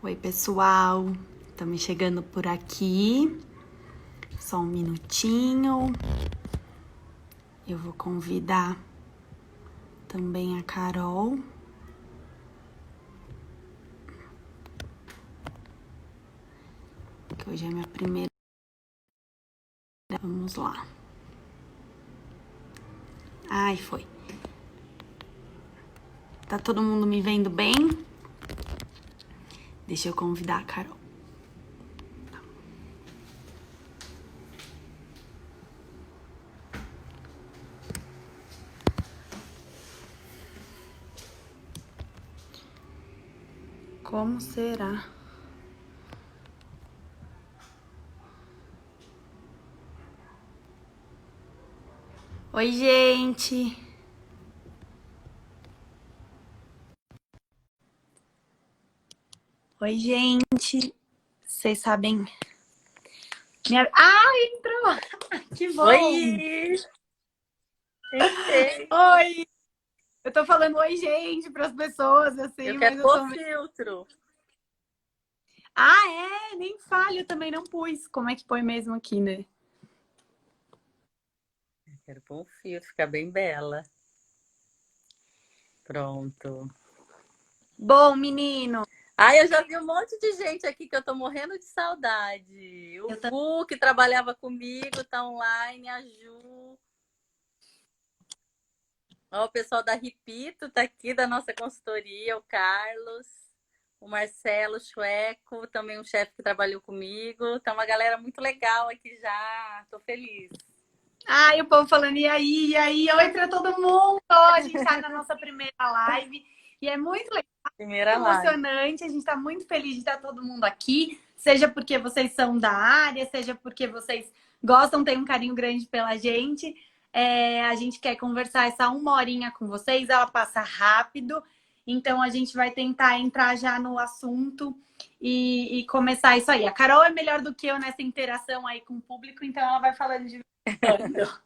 Oi, pessoal. Estamos chegando por aqui. Só um minutinho. Eu vou convidar também a Carol. Que hoje é a minha primeira. Vamos lá. Ai, foi. Tá todo mundo me vendo bem? Deixa eu convidar a Carol. Como será? Oi, gente. Oi, gente. Vocês sabem... Ah, entrou! Que bom! Oi! Perfeito! Oi! Eu tô falando oi, gente, para as pessoas, assim, Eu mas quero eu pôr tô... filtro. Ah, é? Nem falha, eu também não pus. Como é que põe mesmo aqui, né? Eu quero pôr um filtro, ficar bem bela. Pronto. Bom, menino. Ai, eu já vi um monte de gente aqui que eu tô morrendo de saudade. O Eu tô... Gu, que trabalhava comigo, tá online, a Ju. Ó, o pessoal da Ripito tá aqui, da nossa consultoria, o Carlos, o Marcelo Chueco, também um chefe que trabalhou comigo. Tá uma galera muito legal aqui já. Tô feliz. Ai, o povo falando, e aí, e aí? Oi para todo mundo! A gente tá na nossa primeira live e é muito legal, Primeira muito live. emocionante. A gente tá muito feliz de estar todo mundo aqui, seja porque vocês são da área, seja porque vocês gostam, têm um carinho grande pela gente. A gente quer conversar essa uma horinha com vocês, ela passa rápido, então a gente vai tentar entrar já no assunto e começar isso aí. A Carol é melhor do que eu nessa interação aí com o público, então ela vai falando de vez.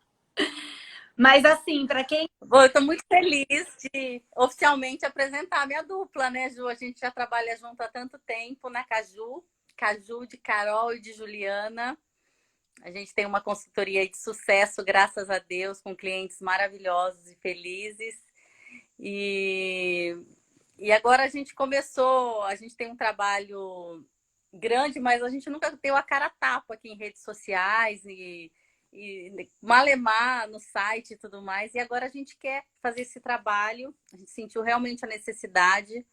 Mas assim, para quem... Bom, eu estou muito feliz de oficialmente apresentar a minha dupla, né, Ju? A gente já trabalha junto há tanto tempo na Caju, Caju de Carol e de Juliana. A gente tem uma consultoria de sucesso, graças a Deus, com clientes maravilhosos e felizes. E, e agora a gente começou, a gente tem um trabalho grande, mas a gente nunca deu a cara a tapa aqui em redes sociais e malemar no site e tudo mais. E agora a gente quer fazer esse trabalho, a gente sentiu realmente a necessidade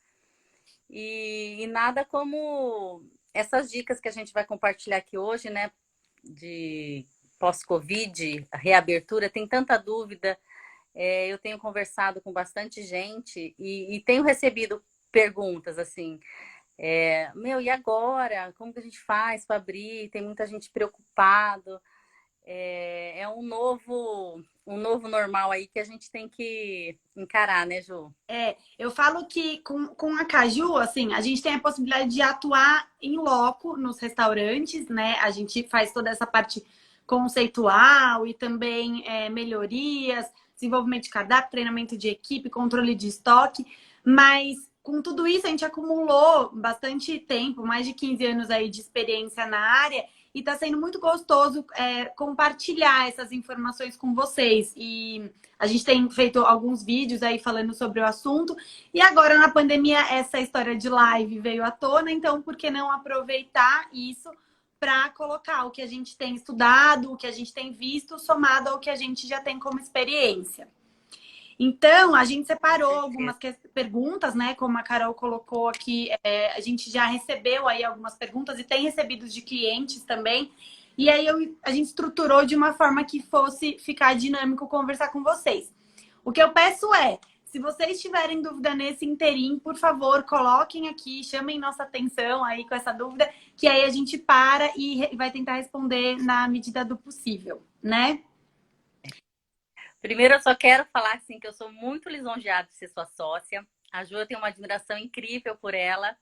e nada como essas dicas que a gente vai compartilhar aqui hoje, né, de pós-Covid, reabertura, tem tanta dúvida. Eu tenho conversado com bastante gente e tenho recebido perguntas assim, e agora? Como que a gente faz para abrir? Tem muita gente preocupado. É um novo normal aí que a gente tem que encarar, né, Ju? Eu falo que com a Caju, assim, a gente tem a possibilidade de atuar em loco nos restaurantes, né? A gente faz toda essa parte conceitual e também melhorias, desenvolvimento de cardápio, treinamento de equipe, controle de estoque, mas com tudo isso a gente acumulou bastante tempo, mais de 15 anos aí de experiência na área, e está sendo muito gostoso compartilhar essas informações com vocês. E a gente tem feito alguns vídeos aí falando sobre o assunto. E agora, na pandemia, essa história de live veio à tona. Então, por que não aproveitar isso para colocar o que a gente tem estudado, o que a gente tem visto, somado ao que a gente já tem como experiência? Então, a gente Com separou algumas certeza. perguntas, né? Como a Carol colocou aqui, a gente já recebeu aí algumas perguntas e tem recebido de clientes também. E aí a gente estruturou de uma forma que fosse ficar dinâmico conversar com vocês. O que eu peço é, se vocês tiverem dúvida nesse interim, por favor, coloquem aqui, chamem nossa atenção aí com essa dúvida, que aí a gente para e vai tentar responder na medida do possível, né? Primeiro, eu só quero falar assim que eu sou muito lisonjeada de ser sua sócia. A Ju, eu tenho uma admiração incrível por ela.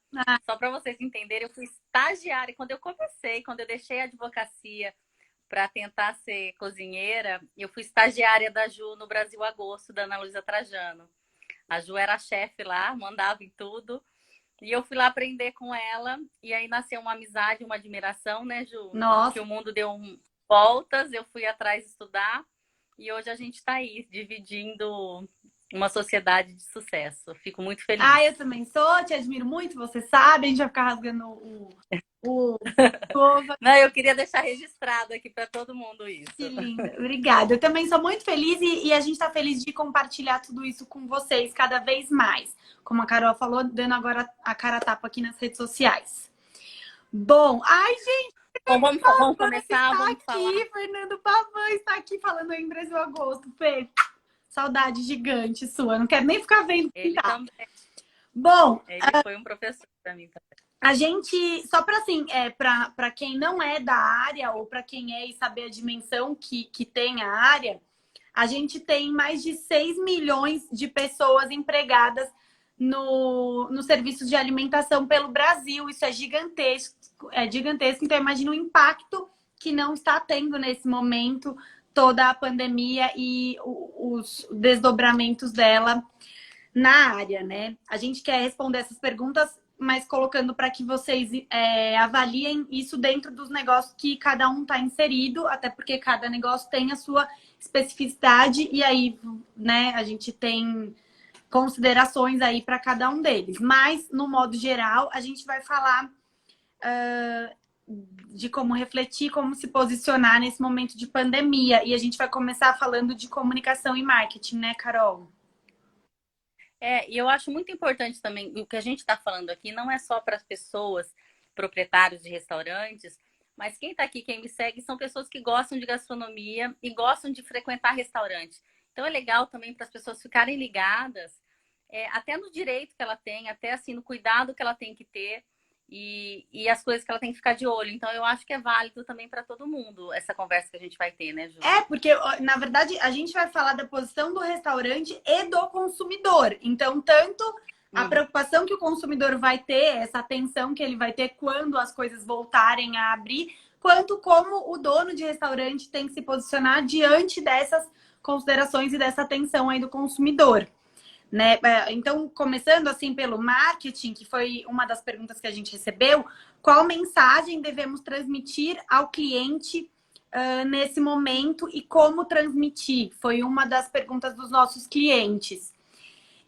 Só para vocês entenderem, eu fui estagiária. Quando eu comecei, quando eu deixei a advocacia para tentar ser cozinheira, eu fui estagiária da Ju no Brasil Agosto, da Ana Luísa Trajano. A Ju era a chefe lá, mandava em tudo. E eu fui lá aprender com ela, e aí nasceu uma amizade, uma admiração, né, Ju? Que Nossa. o mundo deu voltas, eu fui atrás estudar, e hoje a gente está aí, dividindo uma sociedade de sucesso. Fico muito feliz. Ah, eu também sou, te admiro muito, você sabe, a gente vai ficar rasgando o Não, eu queria deixar registrado aqui para todo mundo que isso. linda. Obrigada. Eu também sou muito feliz e a gente está feliz de compartilhar tudo isso com vocês cada vez mais. Como a Carol falou, dando agora a cara a tapa aqui nas redes sociais. Bom, ai, gente, Bom, vamos Pavan começar, está vamos falar. aqui, Fernando Pavan está aqui falando em Brasil Agosto. Fê, saudade gigante sua, não quero nem ficar vendo. Ele Tá. também. Bom, Ele foi um professor para mim também. a gente, só para assim, para quem não é da área ou para quem é e saber a dimensão que tem a área, a gente tem mais de 6 milhões de pessoas empregadas no serviço de alimentação pelo Brasil. Isso é gigantesco. Então, imagina o impacto que não está tendo nesse momento toda a pandemia e os desdobramentos dela na área, né? A gente quer responder essas perguntas, mas colocando para que vocês avaliem isso dentro dos negócios que cada um está inserido, até porque cada negócio tem a sua especificidade e aí, né, a gente tem considerações aí para cada um deles. Mas, no modo geral, a gente vai falar de como refletir, como se posicionar nesse momento de pandemia. E a gente vai começar falando de comunicação e marketing, né, Carol? E eu acho muito importante também, o que a gente está falando aqui não é só para as pessoas, proprietários de restaurantes, mas quem está aqui, quem me segue, são pessoas que gostam de gastronomia e gostam de frequentar restaurante. Então é legal também para as pessoas ficarem ligadas, até no direito que ela tem, até assim no cuidado que ela tem que ter e as coisas que ela tem que ficar de olho. Então eu acho que é válido também para todo mundo essa conversa que a gente vai ter, né, Ju? Porque, na verdade, a gente vai falar da posição do restaurante e do consumidor. Então, tanto a preocupação que o consumidor vai ter, essa atenção que ele vai ter quando as coisas voltarem a abrir, quanto como o dono de restaurante tem que se posicionar diante dessas considerações e dessa atenção aí do consumidor. Né? Então, começando assim pelo marketing, que foi uma das perguntas que a gente recebeu, qual mensagem devemos transmitir ao cliente nesse momento e como transmitir? Foi uma das perguntas dos nossos clientes.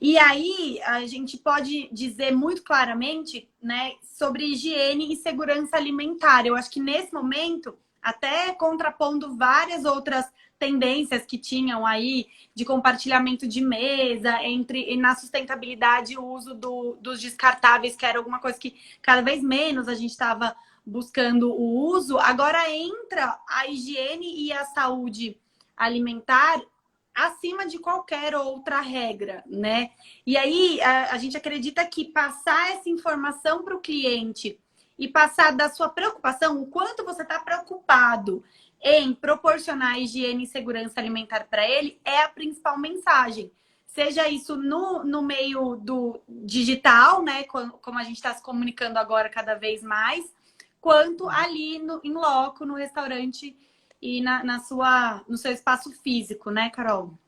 E aí, a gente pode dizer muito claramente, né, sobre higiene e segurança alimentar. Eu acho que nesse momento, até contrapondo várias outras tendências que tinham aí de compartilhamento de mesa, e na sustentabilidade o uso dos descartáveis, que era alguma coisa que cada vez menos a gente estava buscando o uso, agora entra a higiene e a saúde alimentar acima de qualquer outra regra, né? E aí a gente acredita que passar essa informação para o cliente e passar da sua preocupação, o quanto você está preocupado em proporcionar higiene e segurança alimentar para ele, é a principal mensagem. Seja isso no meio do digital, né? Como a gente está se comunicando agora cada vez mais, quanto ali em loco, no restaurante e no seu espaço físico, né, Carol?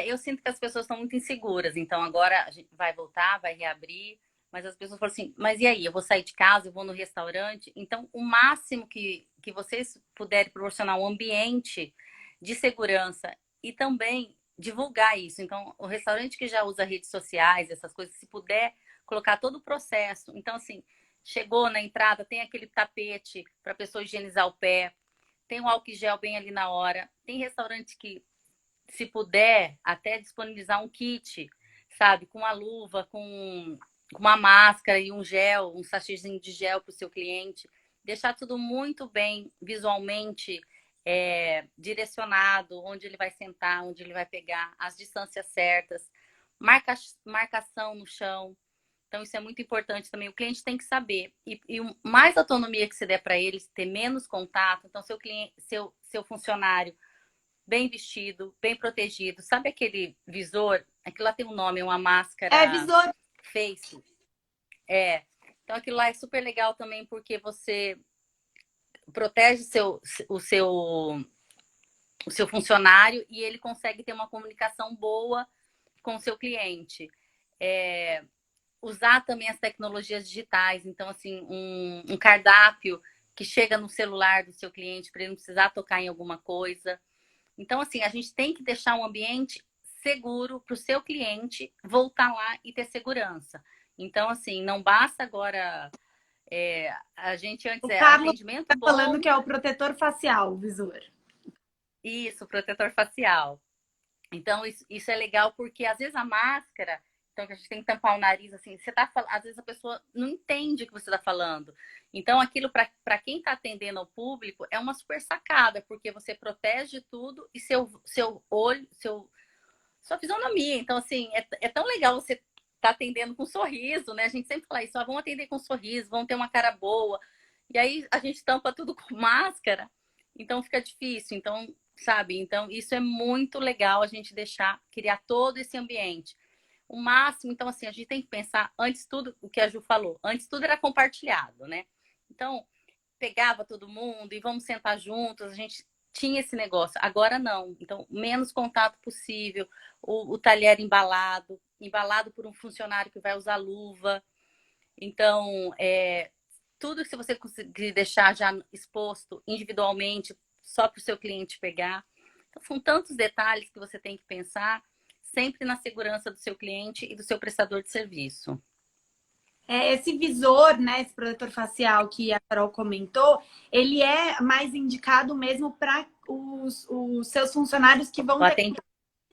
Eu sinto que as pessoas estão muito inseguras. Então, agora a gente vai voltar, vai reabrir. Mas as pessoas falam assim, mas e aí? Eu vou sair de casa, eu vou no restaurante. Então, o máximo que vocês puderem proporcionar um ambiente de segurança e também divulgar isso. Então, o restaurante que já usa redes sociais, essas coisas, se puder colocar todo o processo. Então, assim, chegou na entrada, tem aquele tapete para a pessoa higienizar o pé, tem um álcool gel bem ali na hora. Tem restaurante que, se puder, até disponibilizar um kit, sabe? Com a luva, com uma máscara e um gel, um sachêzinho de gel para o seu cliente. Deixar tudo muito bem visualmente direcionado, onde ele vai sentar, onde ele vai pegar, as distâncias certas, marcação no chão. Então, isso é muito importante também. O cliente tem que saber. E mais autonomia que você der para ele, ter menos contato. Então, seu funcionário bem vestido, bem protegido. Sabe aquele visor? Aquilo lá tem um nome, uma máscara Visor. face. Então aquilo lá é super legal também porque você protege o seu funcionário e ele consegue ter uma comunicação boa com o seu cliente. usar também as tecnologias digitais. Então, assim, um cardápio que chega no celular do seu cliente para ele não precisar tocar em alguma coisa. Então, assim, a gente tem que deixar um ambiente seguro para o seu cliente voltar lá e ter segurança. Então, assim, não basta agora. A gente antes O é Carlos atendimento está falando bom, que é o protetor facial, o visor. isso, protetor facial. Então, isso é legal porque às vezes a máscara, então que a gente tem que tampar o nariz, assim, você tá às vezes a pessoa não entende o que você está falando. Então, aquilo para quem está atendendo ao público é uma super sacada, porque você protege tudo e seu olho, sua fisionomia. Então, assim, é tão legal você tá atendendo com um sorriso, né? A gente sempre fala isso, vamos atender com um sorriso, vamos ter uma cara boa. E aí a gente tampa tudo com máscara, então fica difícil. Então, sabe? Então, isso é muito legal a gente deixar, criar todo esse ambiente. O máximo, então, assim, a gente tem que pensar, antes tudo, o que a Ju falou, antes tudo era compartilhado, né? Então, pegava todo mundo e vamos sentar juntos, a gente tinha esse negócio. Agora não. Então, menos contato possível, o talher embalado, embalado por um funcionário que vai usar luva. Então, tudo que você conseguir deixar já exposto individualmente, só para o seu cliente pegar. Então, são tantos detalhes que você tem que pensar, sempre na segurança do seu cliente e do seu prestador de serviço. Esse visor, né, esse protetor facial que a Carol comentou, ele é mais indicado mesmo para os seus funcionários que vão O ter atendimento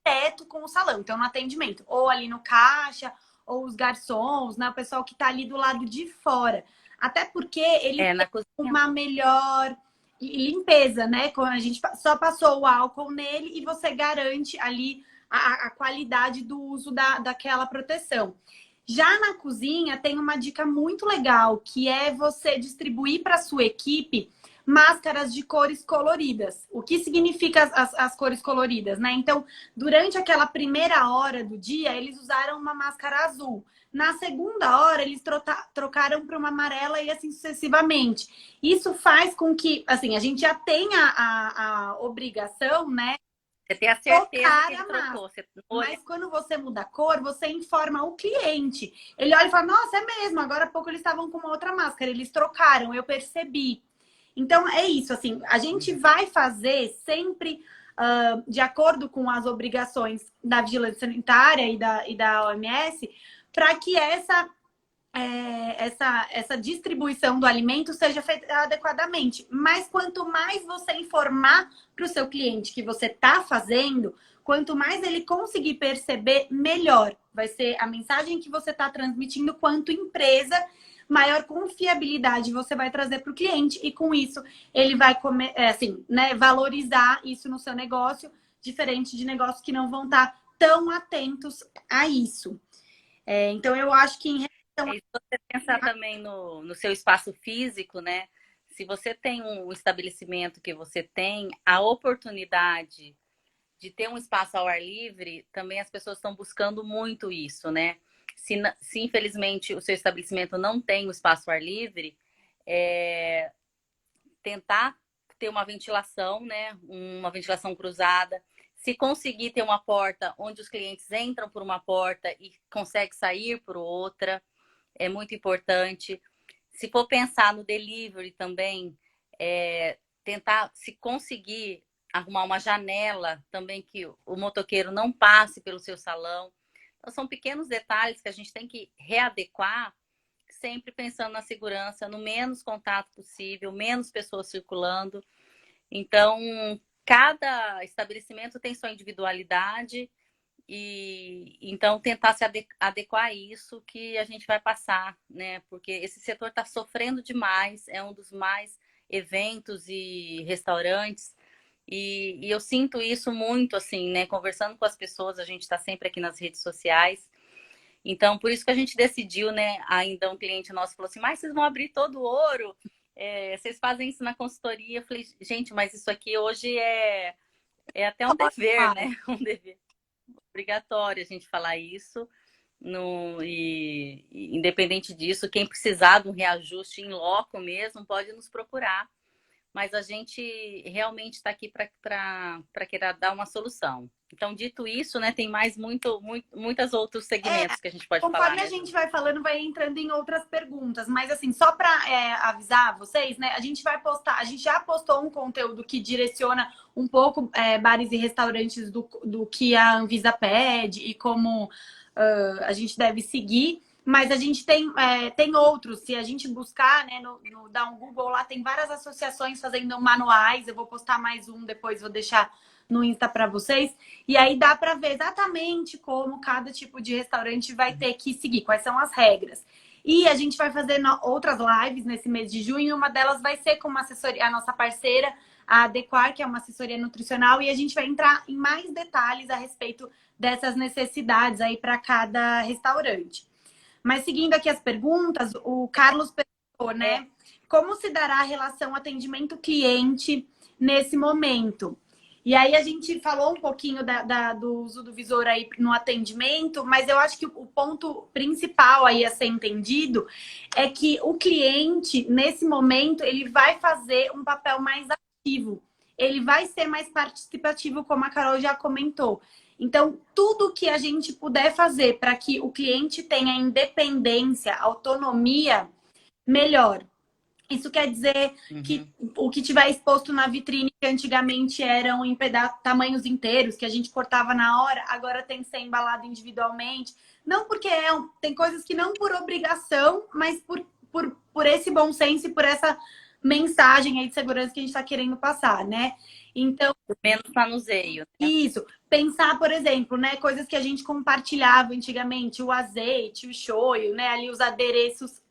direto com o salão, então no atendimento, ou ali no caixa, ou os garçons, né, o pessoal que está ali do lado de fora. Até porque ele na tem cozinha. uma melhor limpeza, né? Quando a gente só passou o álcool nele e você garante ali a qualidade do uso daquela proteção. Já na cozinha tem uma dica muito legal, que é você distribuir para sua equipe máscaras de cores coloridas. O que significa as cores coloridas, né? Então, durante aquela primeira hora do dia, eles usaram uma máscara azul. Na segunda hora, eles trocaram para uma amarela e assim sucessivamente. Isso faz com que, assim, a gente já tenha a obrigação, né? Você tem a certeza Trocar que ele a máscara. trocou. Você olha, Mas quando você muda a cor, você informa o cliente. Ele olha e fala: Nossa, é mesmo, agora há pouco eles estavam com uma outra máscara, eles trocaram, eu percebi. Então é isso, assim, a gente vai fazer sempre de acordo com as obrigações da vigilância sanitária e da OMS, para que essa distribuição do alimento seja feita adequadamente. Mas quanto mais você informar para o seu cliente que você está fazendo, quanto mais ele conseguir perceber, melhor vai ser a mensagem que você está transmitindo, quanto empresa, maior confiabilidade você vai trazer para o cliente e com isso ele vai assim, né, valorizar isso no seu negócio, diferente de negócios que não vão estar tão atentos a isso. Então eu acho que em se você pensar também no seu espaço físico, né? Se você tem um estabelecimento que você tem a oportunidade de ter um espaço ao ar livre, também as pessoas estão buscando muito isso, né? Se infelizmente o seu estabelecimento não tem o espaço ao ar livre, tentar ter uma ventilação, né? Uma ventilação cruzada. Se conseguir ter uma porta onde os clientes entram por uma porta e conseguem sair por outra, é muito importante. Se for pensar no delivery também, tentar, se conseguir arrumar uma janela também que o motoqueiro não passe pelo seu salão. Então, são pequenos detalhes que a gente tem que readequar, sempre pensando na segurança, no menos contato possível, menos pessoas circulando. Então, cada estabelecimento tem sua individualidade e então tentar se adequar a isso que a gente vai passar, né? Porque esse setor está sofrendo demais, é um dos mais eventos e restaurantes. E eu sinto isso muito, assim, né? Conversando com as pessoas, a gente está sempre aqui nas redes sociais. Então, por isso que a gente decidiu, né? Ainda um cliente nosso falou assim: mas vocês vão abrir todo o ouro? Vocês fazem isso na consultoria? Eu falei: gente, mas isso aqui hoje é até um dever, né? Um dever obrigatório a gente falar isso. Independente disso, quem precisar de um reajuste em loco mesmo, pode nos procurar, mas a gente realmente está aqui para querer dar uma solução. Então, dito isso, né, tem mais muitos outros segmentos que a gente pode falar, Conforme a né, gente Ju? vai falando, vai entrando em outras perguntas. Mas assim, só para avisar vocês, né? A gente vai postar, a gente já postou um conteúdo que direciona um pouco bares e restaurantes do que a Anvisa pede e como a gente deve seguir. Mas a gente tem outros. Se a gente buscar, né, dar um Google lá, tem várias associações fazendo manuais. Eu vou postar mais um depois, vou deixar no Insta para vocês. E aí dá para ver exatamente como cada tipo de restaurante vai ter que seguir, quais são as regras. E a gente vai fazer outras lives nesse mês de junho. Uma delas vai ser com uma assessoria, a nossa parceira, a Adequar, que é uma assessoria nutricional, e a gente vai entrar em mais detalhes a respeito dessas necessidades aí para cada restaurante. Mas seguindo aqui as perguntas, o Carlos perguntou, né? Como se dará a relação atendimento-cliente nesse momento? E aí a gente falou um pouquinho do uso do visor aí no atendimento, mas eu acho que o ponto principal aí a ser entendido é que o cliente, nesse momento, ele vai fazer um papel mais ativo. Ele vai ser mais participativo, como a Carol já comentou. Então, tudo que a gente puder fazer para que o cliente tenha independência, autonomia, melhor. Isso quer dizer que o que tiver exposto na vitrine, que antigamente eram em tamanhos inteiros, que a gente cortava na hora, agora tem que ser embalado individualmente. Não porque tem coisas que não por obrigação, mas por esse bom senso e por essa mensagem aí de segurança que a gente está querendo passar, né? Então, Menos manuseio, né? isso. Pensar, por exemplo, né, coisas que a gente compartilhava antigamente, o azeite, o shoyu, né, ali os adereços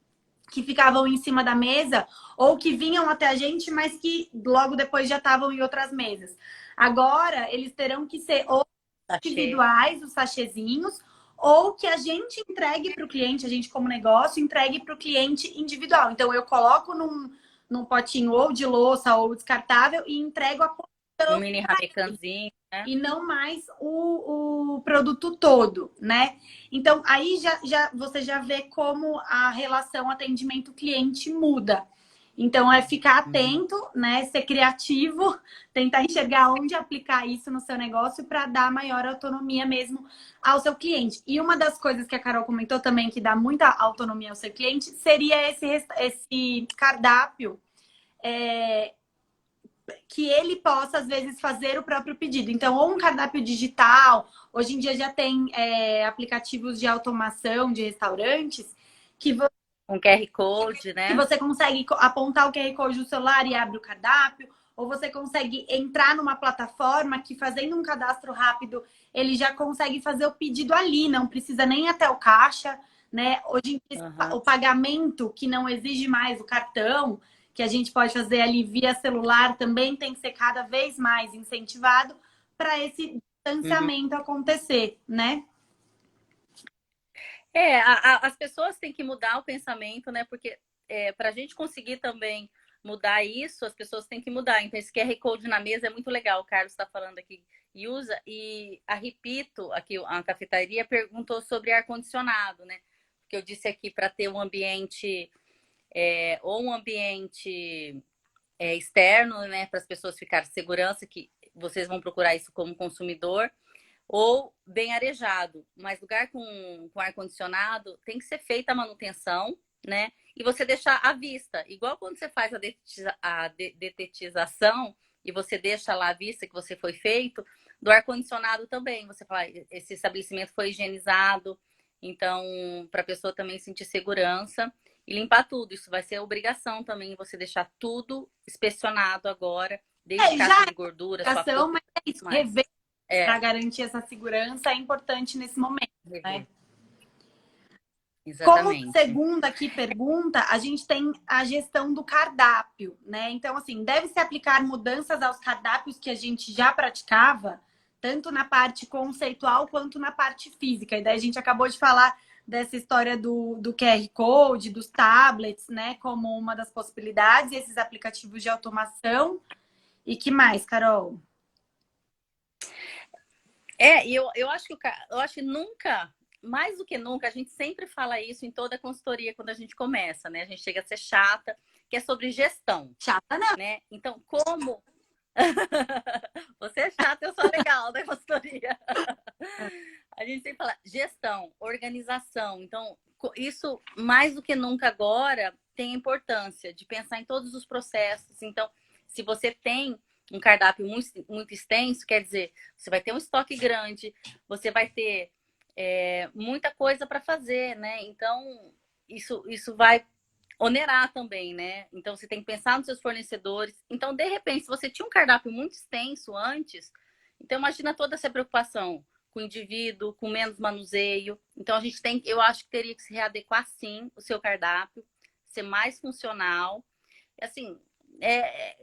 que ficavam em cima da mesa ou que vinham até a gente, mas que logo depois já estavam em outras mesas. Agora, eles terão que ser ou individuais, os sachêzinhos, ou que a gente entregue para o cliente, a gente como negócio, entregue para o cliente individual. Então, eu coloco num potinho ou de louça ou descartável e entrego a Um mini ramecanzinho, né? e não mais o produto todo, né? Então, aí você já vê como a relação atendimento-cliente muda. Então, é ficar atento, né? Ser criativo, tentar enxergar onde aplicar isso no seu negócio para dar maior autonomia mesmo ao seu cliente. E uma das coisas que a Carol comentou também que dá muita autonomia ao seu cliente seria esse cardápio. Que ele possa, às vezes, fazer o próprio pedido. Então, ou um cardápio digital, hoje em dia já tem aplicativos de automação de restaurantes que Um QR Code, né? você consegue apontar o QR Code do celular e abre o cardápio, ou você consegue entrar numa plataforma que, fazendo um cadastro rápido, ele já consegue fazer o pedido ali, não precisa nem ir até o caixa, né? Hoje em dia, o pagamento que não exige mais o cartão, que a gente pode fazer ali via celular, também tem que ser cada vez mais incentivado para esse distanciamento acontecer, né? As pessoas têm que mudar o pensamento, né? Porque para a gente conseguir também mudar isso, as pessoas têm que mudar. Então, esse QR Code na mesa é muito legal. O Carlos está falando aqui e usa. E a Repito, aqui a cafeteria, perguntou sobre ar-condicionado, né? Porque eu disse aqui para ter um ambiente, ou um ambiente externo, né? Para as pessoas ficarem segurança, que vocês vão procurar isso como consumidor. Ou bem arejado, mas lugar com ar-condicionado tem que ser feita a manutenção, né? E você deixar à vista, igual quando você faz a detetização e você deixa lá à vista que você foi feito, do ar-condicionado também. Você fala, esse estabelecimento foi higienizado, então, para a pessoa também sentir segurança e limpar tudo. Isso vai ser obrigação também, você deixar tudo inspecionado agora, desde caixa de gordura, sua cor, mas é isso, rever para garantir essa segurança é importante nesse momento, né? Exatamente. Como segunda aqui pergunta, a gente tem a gestão do cardápio, né? Então, assim, deve-se aplicar mudanças aos cardápios que a gente já praticava, tanto na parte conceitual quanto na parte física. E daí a gente acabou de falar dessa história do QR Code, dos tablets, né? Como uma das possibilidades, esses aplicativos de automação. E que mais, Carol? Eu acho que nunca mais do que nunca, a gente sempre fala isso em toda a consultoria quando a gente começa, né? A gente chega a ser chata, que é sobre gestão, Chata não. né? Então, como... Você é chata, eu sou legal da consultoria. A gente sempre fala gestão, organização. Então, isso mais do que nunca agora tem importância de pensar em todos os processos. Então, se você tem um cardápio muito extenso, quer dizer, você vai ter um estoque grande, você vai ter muita coisa para fazer, né? Então, isso vai onerar também, né? Então, você tem que pensar nos seus fornecedores. Então, de repente, se você tinha um cardápio muito extenso antes, então imagina toda essa preocupação com o indivíduo, com menos manuseio. Então, eu acho que teria que se readequar, sim, o seu cardápio, ser mais funcional. Assim,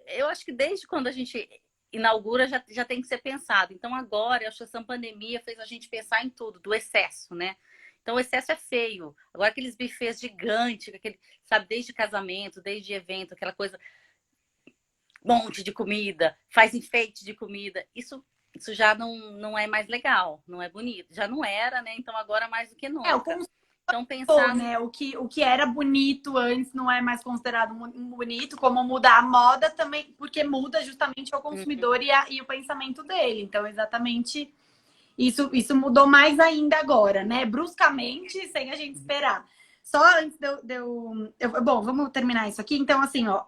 eu acho que desde quando a gente inaugura já tem que ser pensado. Então, agora, eu acho que essa pandemia fez a gente pensar em tudo, do excesso, né? Então, o excesso é feio. Agora, aqueles buffets gigantes, sabe, desde casamento, desde evento, aquela coisa, monte de comida, faz enfeite de comida. Isso já não é mais legal, não é bonito. Já não era, né? Então, agora mais do que nunca. Então, pensar... né? O que era bonito antes não é mais considerado bonito, como mudar a moda também, porque muda justamente o consumidor e o pensamento dele. Então, exatamente... Isso mudou mais ainda agora, né? Bruscamente, sem a gente esperar. Só antes bom, vamos terminar isso aqui. Então, assim, ó,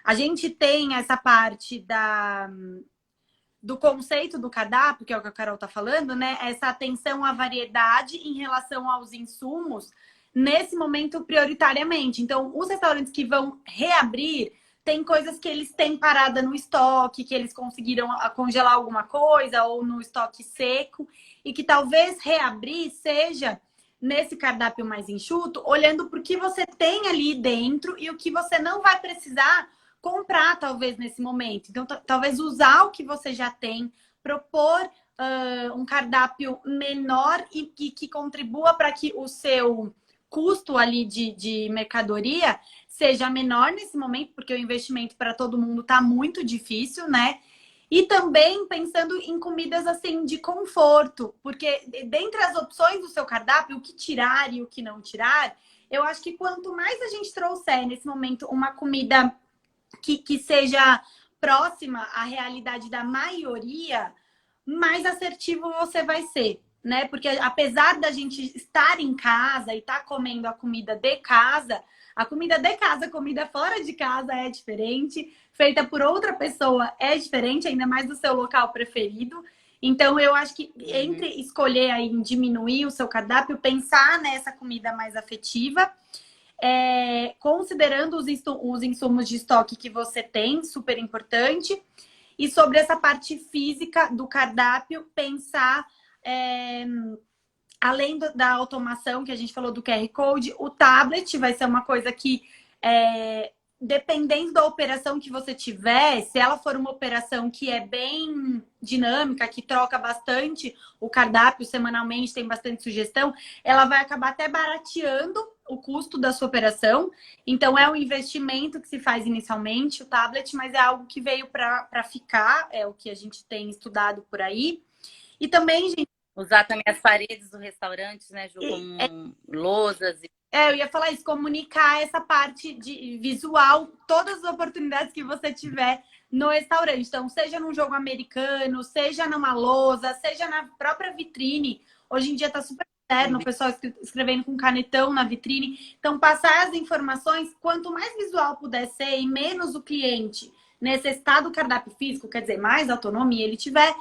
a gente tem essa parte do conceito do cardápio, que é o que a Carol tá falando, né? Essa atenção à variedade em relação aos insumos, nesse momento, prioritariamente. Então, os restaurantes que vão reabrir, tem coisas que eles têm parada no estoque, que eles conseguiram congelar alguma coisa, ou no estoque seco, e que talvez reabrir seja nesse cardápio mais enxuto, olhando para o que você tem ali dentro e o que você não vai precisar comprar, talvez, nesse momento. Então, talvez usar o que você já tem, propor um cardápio menor e que contribua para que o seu custo ali de mercadoria seja menor nesse momento, porque o investimento para todo mundo está muito difícil, né? E também pensando em comidas assim de conforto, porque dentre as opções do seu cardápio, o que tirar e o que não tirar, eu acho que quanto mais a gente trouxer nesse momento uma comida que seja próxima à realidade da maioria, mais assertivo você vai ser, né? Porque apesar da gente estar em casa e estar comendo a comida de casa, a comida fora de casa é diferente, feita por outra pessoa é diferente, ainda mais do seu local preferido. Então, eu acho que entre escolher aí diminuir o seu cardápio, pensar nessa comida mais afetiva, considerando os insumos de estoque que você tem, super importante. E sobre essa parte física do cardápio, pensar, além da automação que a gente falou do QR Code, o tablet vai ser uma coisa que, dependendo da operação que você tiver, se ela for uma operação que é bem dinâmica, que troca bastante o cardápio semanalmente, tem bastante sugestão, ela vai acabar até barateando o custo da sua operação. Então, é um investimento que se faz inicialmente, o tablet, mas é algo que veio para ficar, é o que a gente tem estudado por aí. E também, gente... Usar também as paredes do restaurante, né, Ju, com lousas. Eu ia falar isso, comunicar essa parte de visual, todas as oportunidades que você tiver no restaurante. Então, seja num jogo americano, seja numa lousa, seja na própria vitrine. Hoje em dia tá super moderno, o pessoal escrevendo com canetão na vitrine. Então, passar as informações, quanto mais visual puder ser e menos o cliente necessitar do cardápio físico, quer dizer, mais autonomia ele tiver,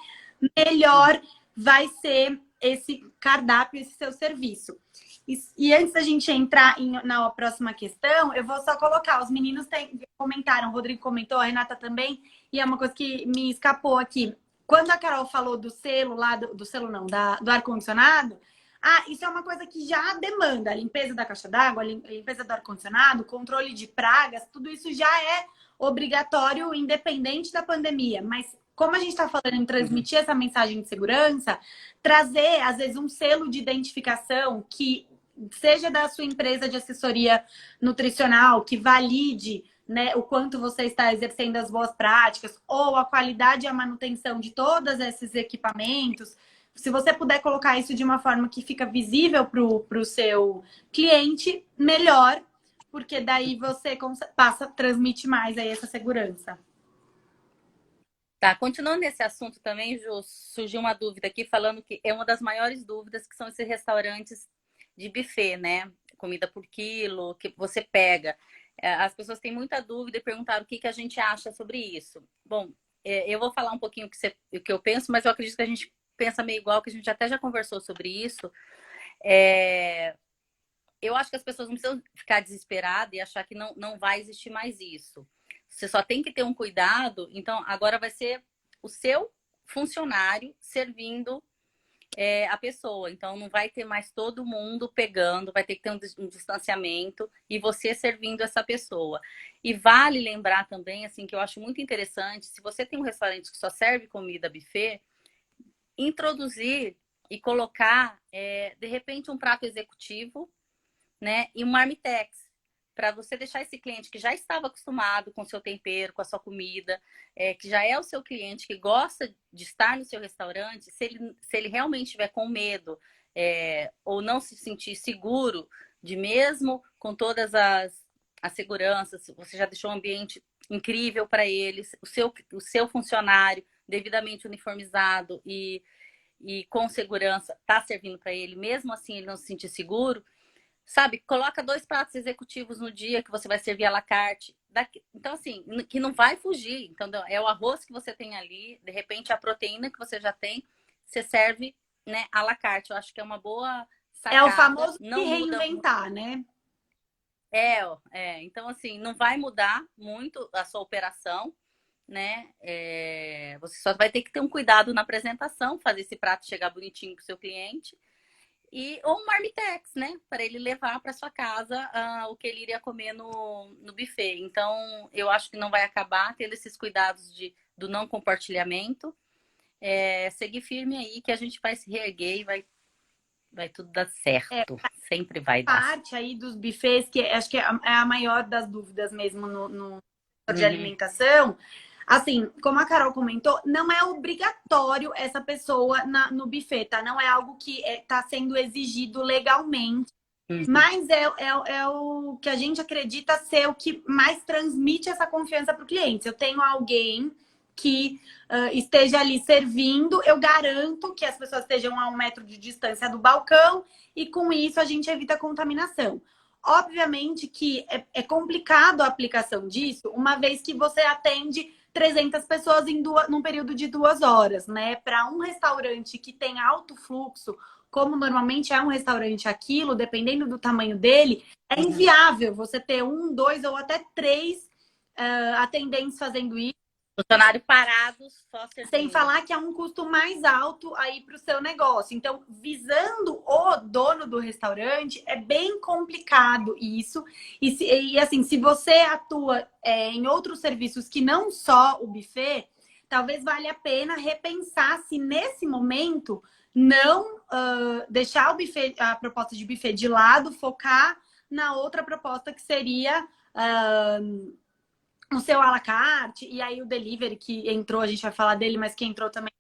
melhor vai ser esse cardápio, esse seu serviço. E antes da gente entrar na próxima questão, eu vou só colocar, os meninos comentaram, o Rodrigo comentou, a Renata também, e é uma coisa que me escapou aqui. Quando a Carol falou do selo lá, do selo não, do ar-condicionado, isso é uma coisa que já demanda, a limpeza da caixa d'água, a limpeza do ar-condicionado, controle de pragas, tudo isso já é obrigatório, independente da pandemia, mas como a gente está falando em transmitir essa mensagem de segurança, trazer, às vezes, um selo de identificação que seja da sua empresa de assessoria nutricional, que valide, né, o quanto você está exercendo as boas práticas, ou a qualidade e a manutenção de todos esses equipamentos, Se você puder colocar isso de uma forma que fica visível para o seu cliente, melhor, porque daí você passa, transmite mais aí essa segurança. Tá, continuando nesse assunto também, Ju, surgiu uma dúvida aqui falando que é uma das maiores dúvidas que são esses restaurantes de buffet, né? Comida por quilo, que você pega. As pessoas têm muita dúvida e perguntaram o que a gente acha sobre isso. Bom, eu vou falar um pouquinho o que eu penso, mas eu acredito que a gente pensa meio igual, que a gente até já conversou sobre isso. Eu acho que as pessoas não precisam ficar desesperadas e achar que não vai existir mais isso. Você só tem que ter um cuidado. Então, agora vai ser o seu funcionário servindo a pessoa. Então, não vai ter mais todo mundo pegando, vai ter que ter um distanciamento e você servindo essa pessoa. E vale lembrar também, assim, que eu acho muito interessante, se você tem um restaurante que só serve comida buffet, introduzir e colocar, de repente, um prato executivo, né? E um marmitex, para você deixar esse cliente que já estava acostumado com o seu tempero, com a sua comida, que já é o seu cliente, que gosta de estar no seu restaurante, se ele realmente estiver com medo ou não se sentir seguro, de mesmo com todas as seguranças, você já deixou um ambiente incrível para eles, o seu funcionário devidamente uniformizado e com segurança está servindo para ele, mesmo assim ele não se sentir seguro, sabe? Coloca 2 pratos executivos no dia que você vai servir à la carte. Então, assim, que não vai fugir. Então, é o arroz que você tem ali, de repente a proteína que você já tem, você serve, né, à la carte. Eu acho que é uma boa sacada. É o famoso se não reinventar, muda... né? Então, assim, não vai mudar muito a sua operação, né? Você só vai ter que ter um cuidado na apresentação, fazer esse prato chegar bonitinho para o seu cliente. Ou um marmitex, né? Para ele levar para sua casa o que ele iria comer no buffet. Então, eu acho que não vai acabar tendo esses cuidados do não compartilhamento. Seguir firme aí que a gente vai se reerguer e vai tudo dar certo. Sempre vai dar. Parte aí dos buffets, que acho que é a maior das dúvidas mesmo no setor de alimentação. Assim, como a Carol comentou, não é obrigatório essa pessoa no buffet, tá? Não é algo que está sendo exigido legalmente. Mas é o que a gente acredita ser o que mais transmite essa confiança para o cliente. Se eu tenho alguém que esteja ali servindo, eu garanto que as pessoas estejam a 1 metro de distância do balcão e com isso a gente evita a contaminação. Obviamente que é complicado a aplicação disso, uma vez que você atende 300 pessoas num período de 2 horas, né? Para um restaurante que tem alto fluxo, como normalmente é um restaurante aquilo, dependendo do tamanho dele, é inviável você ter 1, 2 ou até 3 atendentes fazendo isso. Funcionário parado, só servindo. Sem falar que é um custo mais alto aí para o seu negócio. Então, visando o dono do restaurante, é bem complicado isso. E assim, se você atua em outros serviços que não só o buffet, talvez valha a pena repensar se nesse momento não deixar o buffet, a proposta de buffet de lado, focar na outra proposta que seria o seu à la carte, e aí o delivery que entrou, a gente vai falar dele, mas que entrou também.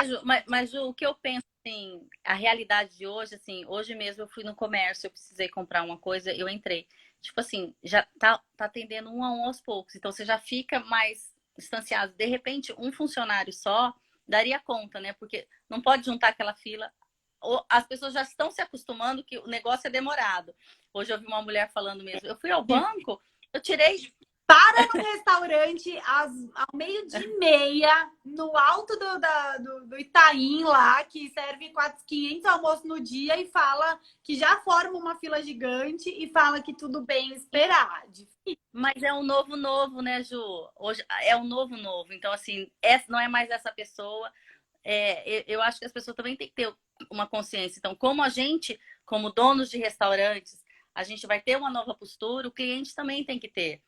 Ju, mas Ju, o que eu penso, assim, a realidade de hoje, assim, hoje mesmo eu fui no comércio, eu precisei comprar uma coisa, eu entrei. Tipo assim, já tá atendendo 1 a 1 aos poucos, então você já fica mais distanciado. De repente, um funcionário só daria conta, né? Porque não pode juntar aquela fila. As pessoas já estão se acostumando que o negócio é demorado. Hoje eu vi uma mulher falando mesmo, eu fui ao banco, eu tirei... Para no restaurante ao 12:30, no alto do Itaim lá, que serve 500 almoços no dia e fala que já forma uma fila gigante e fala que tudo bem esperar. Mas é um novo, né, Ju? Hoje é um novo. Então, assim, não é mais essa pessoa. Eu acho que as pessoas também têm que ter uma consciência. Então, como a gente, como donos de restaurantes, a gente vai ter uma nova postura, o cliente também tem que ter.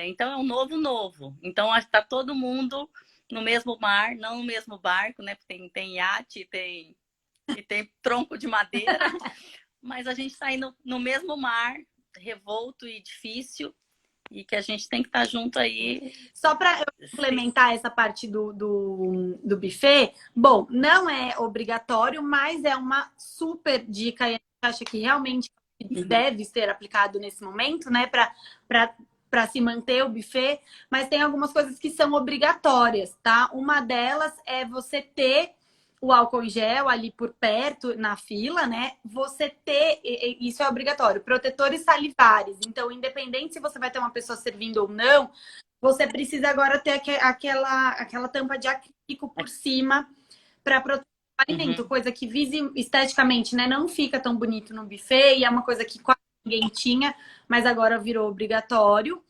Então é um novo. Então está todo mundo no mesmo mar, não no mesmo barco, né? Porque tem iate e tem tronco de madeira, mas a gente está indo no mesmo mar, revolto e difícil, e que a gente tem que estar junto aí. Só para complementar essa parte do buffet, bom, não é obrigatório, mas é uma super dica e a gente acha que realmente deve ser aplicado nesse momento, né, para se manter o buffet, mas tem algumas coisas que são obrigatórias, tá? Uma delas é você ter o álcool em gel ali por perto, na fila, né? Você ter, isso é obrigatório, protetores salivares. Então, independente se você vai ter uma pessoa servindo ou não, você precisa agora ter aquela tampa de acrílico por cima para proteger o alimento, coisa que esteticamente, né, não fica tão bonito no buffet e é uma coisa que quase ninguém tinha, mas agora virou obrigatório.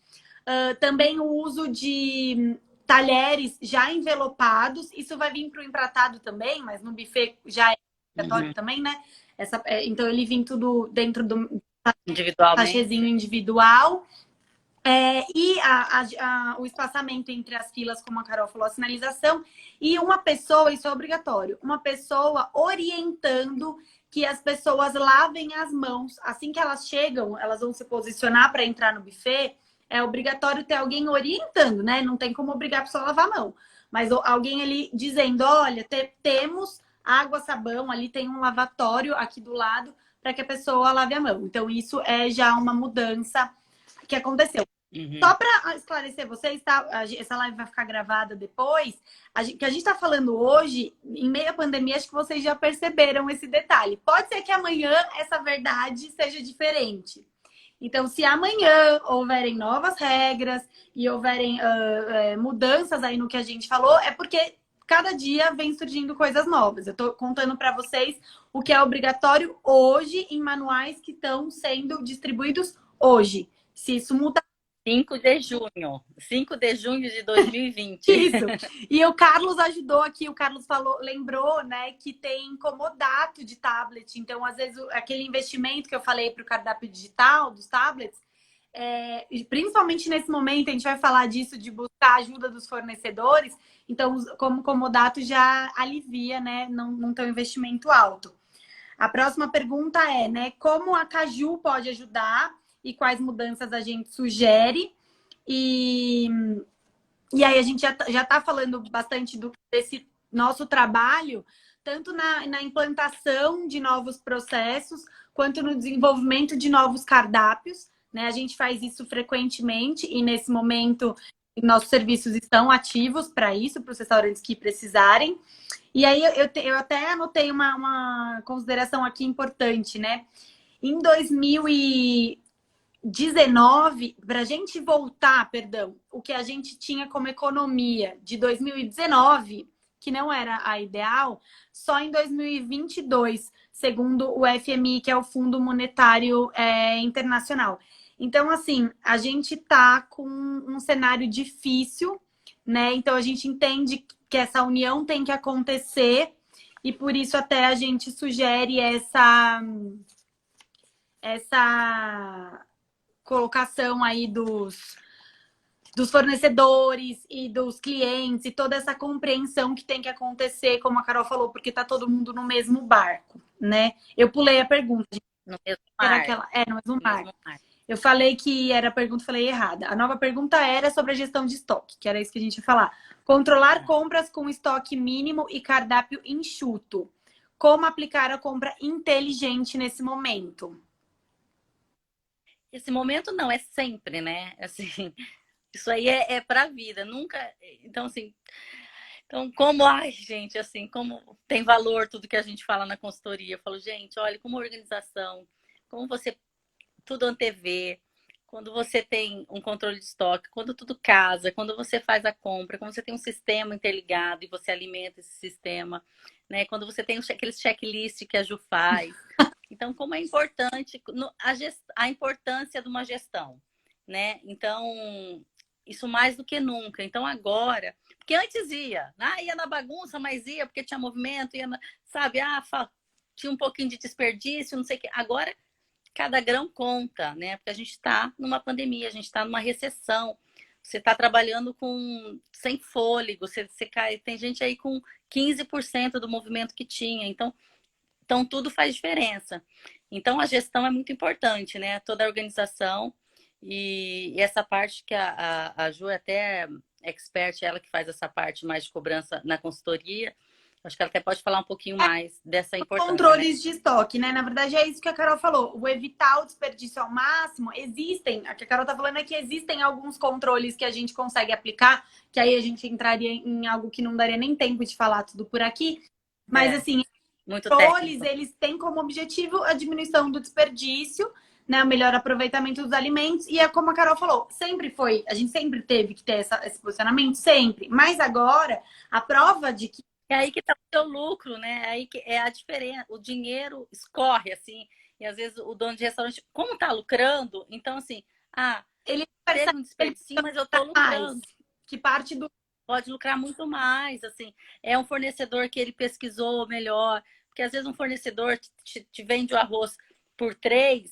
Também o uso de talheres já envelopados, isso vai vir para o empratado também, mas no buffet já é obrigatório também, né? Então ele vem tudo dentro do sachêzinho individual. E o espaçamento entre as filas, como a Carol falou, a sinalização. E uma pessoa, isso é obrigatório, uma pessoa orientando que as pessoas lavem as mãos. Assim que elas chegam, elas vão se posicionar para entrar no buffet. É obrigatório ter alguém orientando, né? Não tem como obrigar a pessoa a lavar a mão. Mas alguém ali dizendo, olha, temos água, sabão, ali tem um lavatório aqui do lado para que a pessoa lave a mão. Então, isso é já uma mudança que aconteceu. Só para esclarecer vocês, tá? Essa live vai ficar gravada depois. Que a gente está falando hoje, em meio à pandemia, acho que vocês já perceberam esse detalhe. Pode ser que amanhã essa verdade seja diferente. Então, se amanhã houverem novas regras e houverem mudanças aí no que a gente falou, é porque cada dia vem surgindo coisas novas. Eu estou contando para vocês o que é obrigatório hoje em manuais que estão sendo distribuídos hoje. Se isso mudar, 5 de junho. 5 de junho de 2020. Isso. E o Carlos ajudou aqui, o Carlos lembrou, né, que tem comodato de tablet. Então, às vezes, aquele investimento que eu falei para o cardápio digital dos tablets, principalmente nesse momento, a gente vai falar disso, de buscar a ajuda dos fornecedores. Então, como comodato já alivia, né, não ter um investimento alto. A próxima pergunta é, né, como a Caju pode ajudar e quais mudanças a gente sugere? E aí a gente já está falando bastante desse nosso trabalho, tanto na implantação de novos processos, quanto no desenvolvimento de novos cardápios. Né? A gente faz isso frequentemente e nesse momento nossos serviços estão ativos para isso, para os restaurantes que precisarem. E aí eu até anotei uma consideração aqui importante, né? Em 2019, para a gente voltar, perdão, o que a gente tinha como economia de 2019, que não era a ideal, só em 2022, segundo o FMI, que é o Fundo Monetário Internacional. Então, assim, a gente está com um cenário difícil, né? Então, a gente entende que essa união tem que acontecer e por isso até a gente sugere essa colocação aí dos fornecedores e dos clientes e toda essa compreensão que tem que acontecer, como a Carol falou, porque tá todo mundo no mesmo barco, né? Eu pulei a pergunta. No mesmo mar. No mesmo mar. Eu falei que era a pergunta, falei errada. A nova pergunta era sobre a gestão de estoque, que era isso que a gente ia falar. Controlar compras com estoque mínimo e cardápio enxuto. Como aplicar a compra inteligente nesse momento? Esse momento não, é sempre, né? Assim, isso aí é pra vida, nunca. Então, assim. Então, ai, gente, assim, como tem valor tudo que a gente fala na consultoria. Eu falo, gente, olha, como organização, como você tudo antevê, quando você tem um controle de estoque, quando tudo casa, quando você faz a compra, quando você tem um sistema interligado e você alimenta esse sistema, né? Quando você tem aqueles checklist que a Ju faz. Então, como é importante a importância de uma gestão, né? Então, isso mais do que nunca. Então, agora, porque antes ia na bagunça, mas ia porque tinha movimento, sabe? Tinha um pouquinho de desperdício, não sei o quê. Agora, cada grão conta, né? Porque a gente está numa pandemia, a gente está numa recessão. Você está trabalhando sem fôlego, você cai. Tem gente aí com 15% do movimento que tinha. Então, tudo faz diferença. Então, a gestão é muito importante, né? Toda a organização. E essa parte que a Ju é até expert, ela que faz essa parte mais de cobrança na consultoria, acho que ela até pode falar um pouquinho mais dessa importância, né? Controles de estoque, né? Na verdade, é isso que a Carol falou. O evitar o desperdício ao máximo, existem. O que a Carol tá falando é que existem alguns controles que a gente consegue aplicar, que aí a gente entraria em algo que não daria nem tempo de falar tudo por aqui. Mas, É, assim, muito controles, técnico. eles têm como objetivo a diminuição do desperdício, né? O melhor aproveitamento dos alimentos. E é como a Carol falou, sempre foi, a gente sempre teve que ter esse posicionamento, sempre. Mas agora, a prova de que É aí que está o seu lucro, né? É aí que é a diferença. O dinheiro escorre, assim, e às vezes o dono de restaurante, como está lucrando, então assim, ah, ele teve percebe um que ele desperdício, mas eu estou mais, lucrando. que parte do Pode lucrar muito mais, assim. É um fornecedor que ele pesquisou melhor, porque às vezes um fornecedor te vende o arroz por 3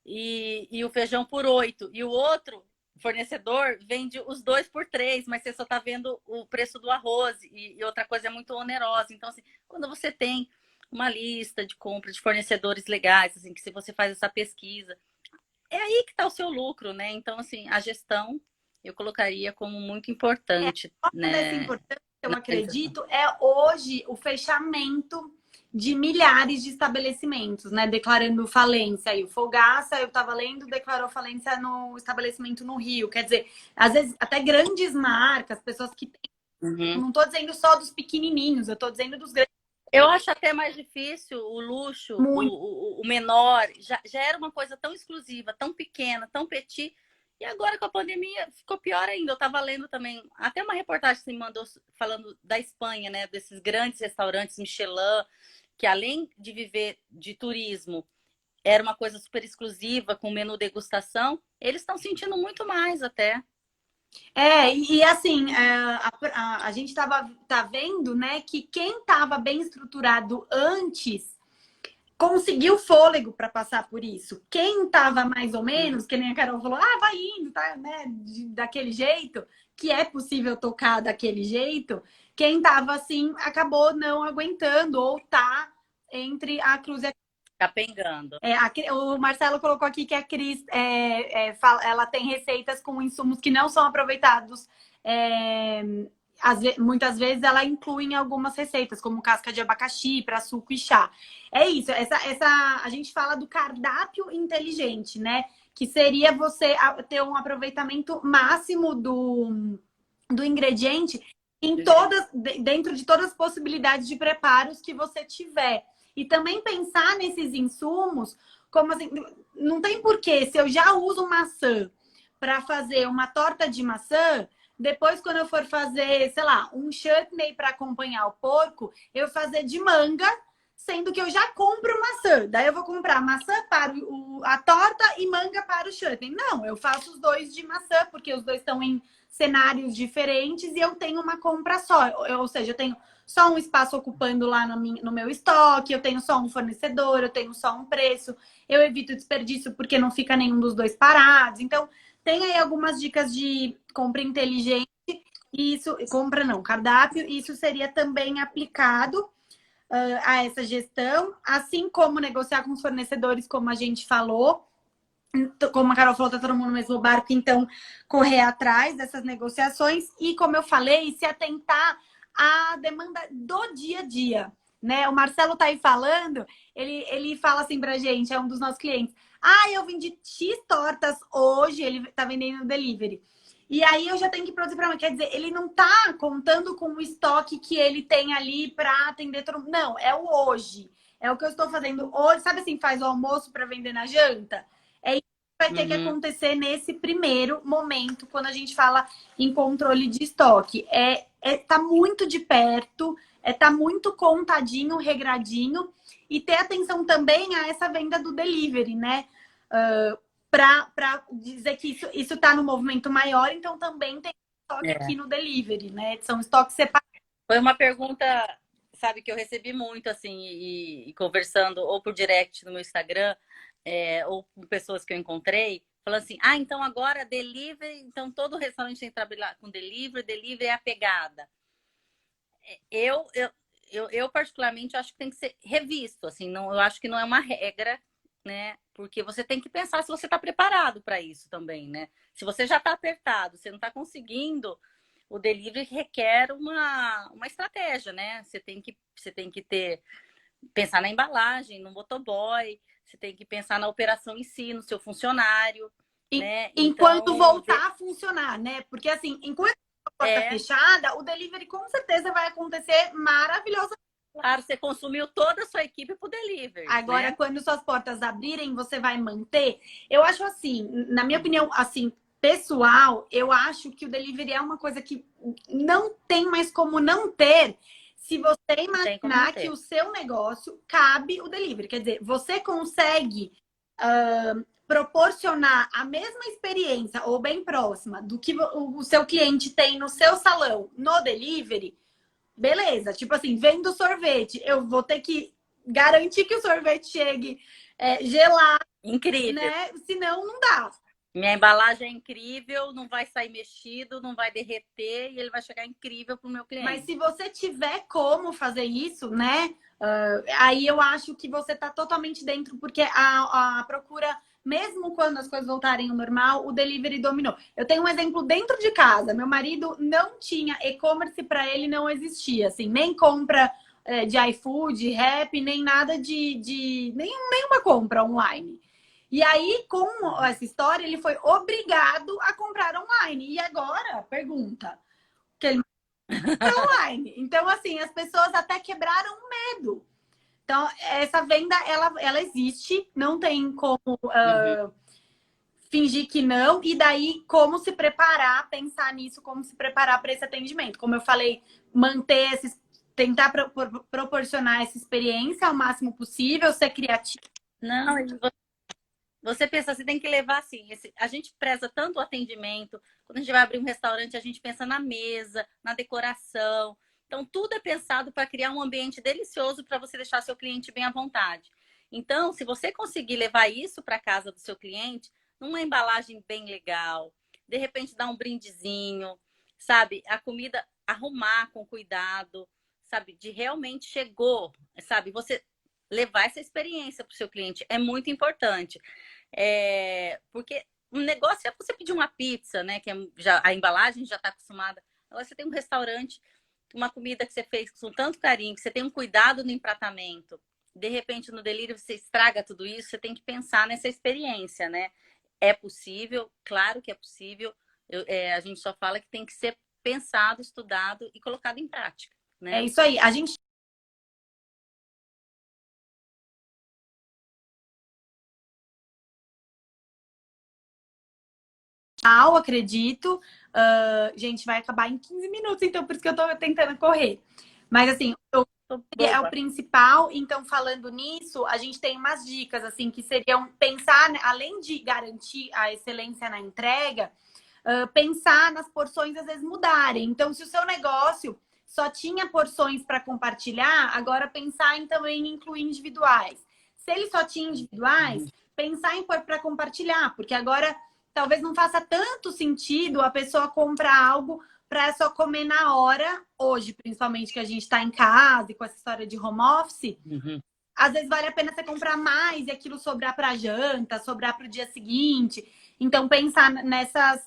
e o feijão por 8, e o outro fornecedor vende os dois por 3, mas você só está vendo o preço do arroz e outra coisa é muito onerosa. Então, assim, quando você tem uma lista de compra de fornecedores legais, assim, que se você faz essa pesquisa, é aí que está o seu lucro, né? Então, assim, a gestão eu colocaria como muito importante, uma dessa né? importância, eu Na realização. acredito, é hoje o fechamento de milhares de estabelecimentos, né? Declarando falência. Aí o Folgaça, eu estava lendo, declarou falência no estabelecimento no Rio. Quer dizer, às vezes até grandes marcas, pessoas que têm. Uhum. Não estou dizendo só dos pequenininhos, eu estou dizendo dos grandes. Eu acho até mais difícil o luxo, Muito. o menor. Já era uma coisa tão exclusiva, tão pequena, tão petit. E agora com a pandemia ficou pior ainda. Eu estava lendo também, até uma reportagem que você me mandou falando da Espanha, né? Desses grandes restaurantes Michelin, que além de viver de turismo, era uma coisa super exclusiva, com menu degustação. Eles estão sentindo muito mais até. Assim, a gente tá vendo, né, que quem estava bem estruturado antes conseguiu fôlego para passar por isso. Quem estava mais ou Uhum. menos, que nem a Carol falou, vai indo, tá, né, daquele jeito, que é possível tocar daquele jeito, quem estava assim acabou não aguentando ou tá entre a cruz e a Capengando. o Marcelo colocou aqui que a Cris ela tem receitas com insumos que não são aproveitados. É, muitas vezes ela inclui em algumas receitas, como casca de abacaxi para suco e chá. É isso, a gente fala do cardápio inteligente, né? Que seria você ter um aproveitamento máximo do ingrediente dentro de todas as possibilidades de preparos que você tiver. E também pensar nesses insumos, como assim, não tem porquê, se eu já uso maçã para fazer uma torta de maçã, depois quando eu for fazer, sei lá, um chutney para acompanhar o porco, eu fazer de manga, sendo que eu já compro maçã. Daí eu vou comprar maçã para a torta e manga para o chutney. Não, eu faço os dois de maçã, porque os dois estão em cenários diferentes e eu tenho uma compra só. Ou seja, eu tenho só um espaço ocupando lá no meu estoque, eu tenho só um fornecedor, eu tenho só um preço, eu evito desperdício porque não fica nenhum dos dois parados. Então, tem aí algumas dicas de compra inteligente, e isso, compra não, cardápio, isso seria também aplicado a essa gestão, assim como negociar com os fornecedores, como a gente falou. Como a Carol falou, tá todo mundo no mesmo barco, então correr atrás dessas negociações e, como eu falei, se atentar à demanda do dia a dia, né? O Marcelo tá aí falando, ele fala assim pra gente, é um dos nossos clientes. Eu vendi X tortas hoje, ele tá vendendo no delivery. E aí eu já tenho que produzir para mim. Quer dizer, ele não tá contando com o estoque que ele tem ali para atender todo mundo. Não, é o hoje. É o que eu estou fazendo hoje. Sabe assim, faz o almoço para vender na janta? É isso que vai ter que Uhum. acontecer nesse primeiro momento, quando a gente fala em controle de estoque. Tá muito de perto, tá muito contadinho, regradinho, e ter atenção também a essa venda do delivery, né? Para dizer que isso está no movimento maior, então também tem estoque aqui É. no delivery, né? São estoques separados. Foi uma pergunta, sabe, que eu recebi muito, assim, e conversando ou por direct no meu Instagram, ou com pessoas que eu encontrei, falando assim, então agora delivery, então todo restaurante tem que trabalhar com delivery é a pegada. Eu particularmente acho que tem que ser revisto, assim, não, eu acho que não é uma regra, né? Porque você tem que pensar se você está preparado para isso também, né? Se você já está apertado, você não está conseguindo, o delivery requer uma estratégia, né? Você tem que pensar na embalagem, no motoboy, você tem que pensar na operação em si, no seu funcionário, né? Enquanto Então, voltar a funcionar, né? Porque assim, enquanto a porta é fechada, o delivery com certeza vai acontecer maravilhoso. claro, você consumiu toda a sua equipe para o delivery, Agora, né? quando suas portas abrirem, você vai manter? Eu acho assim, na minha opinião, assim, pessoal, eu acho que o delivery é uma coisa que não tem mais como não ter se você Não tem como não imaginar que ter. o seu negócio cabe o delivery. Quer dizer, você consegue proporcionar a mesma experiência ou bem próxima do que o seu cliente tem no seu salão no delivery, beleza. Tipo assim, vendo sorvete, eu vou ter que garantir que o sorvete chegue gelado, Incrível. né? Senão não dá. Minha embalagem é incrível, não vai sair mexido, não vai derreter e ele vai chegar incrível para o meu Mas cliente. se você tiver como fazer isso, né? Aí eu acho que você tá totalmente dentro, porque a procura, mesmo quando as coisas voltarem ao normal, o delivery dominou. Eu tenho um exemplo dentro de casa. Meu marido não tinha e-commerce, para ele não existia, assim, nem compra de iFood, Rap, nem nada nenhuma compra online. E aí, com essa história, ele foi obrigado a comprar online. E agora, pergunta, que ele online. Então, assim, as pessoas até quebraram o medo. Então, essa venda, ela existe, não tem como Uhum. fingir que não, e daí como se preparar, pensar nisso, como se preparar para esse atendimento. Como eu falei, manter esses, tentar proporcionar essa experiência ao máximo possível, ser criativo. Não, você pensa, você tem que levar assim, a gente preza tanto o atendimento, quando a gente vai abrir um restaurante, a gente pensa na mesa, na decoração. Então, tudo é pensado para criar um ambiente delicioso para você deixar seu cliente bem à vontade. Então, se você conseguir levar isso para casa do seu cliente, numa embalagem bem legal, de repente dar um brindezinho, sabe? A comida arrumar com cuidado, sabe? De realmente chegou, sabe? Você levar essa experiência para o seu cliente é muito importante. Porque um negócio é você pedir uma pizza, né? Que já, a embalagem já está acostumada. Agora você tem um restaurante, uma comida que você fez com tanto carinho, que você tem um cuidado no empratamento. De repente, no delivery, você estraga tudo isso, você tem que pensar nessa experiência, né? É possível, claro que é possível. A gente só fala que tem que ser pensado, estudado e colocado em prática, É né? isso aí. A gente acredito. Gente, vai acabar em 15 minutos, então por isso que eu tô tentando correr. Mas assim, Tô é o boba. principal. Então, falando nisso, a gente tem umas dicas assim que seriam pensar, né, além de garantir a excelência na entrega, pensar nas porções às vezes mudarem. Então, se o seu negócio só tinha porções para compartilhar, agora pensar em também incluir individuais. Se ele só tinha individuais, pensar em pôr para compartilhar, porque agora talvez não faça tanto sentido a pessoa comprar algo para só comer na hora, hoje, principalmente que a gente está em casa e com essa história de home office. Uhum. Às vezes vale a pena você comprar mais e aquilo sobrar para janta, sobrar para o dia seguinte. Então, pensar nessas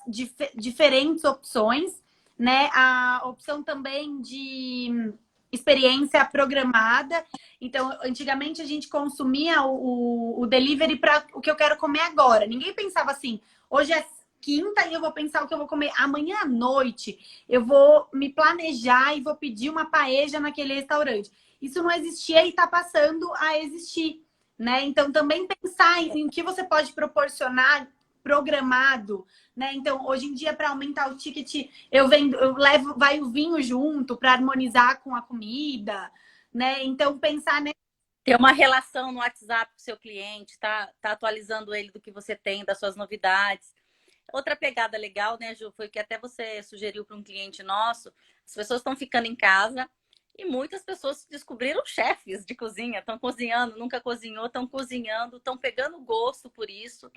diferentes opções, né? A opção também de experiência programada. Então, antigamente a gente consumia o delivery para o que eu quero comer agora. Ninguém pensava assim, hoje é quinta e eu vou pensar o que eu vou comer amanhã à noite. Eu vou me planejar e vou pedir uma paeja naquele restaurante. Isso não existia e está passando a existir, né? Então, também pensar em o que você pode proporcionar programado, né? Então, hoje em dia, para aumentar o ticket, eu levo, vai o vinho junto para harmonizar com a comida, né? Então, pensar Ter uma relação no WhatsApp com o seu cliente, tá atualizando ele do que você tem, das suas novidades. Outra pegada legal, né, Ju, foi que até você sugeriu para um cliente nosso, as pessoas estão ficando em casa e muitas pessoas descobriram chefes de cozinha, estão cozinhando, nunca cozinhou, estão cozinhando, estão pegando gosto por isso.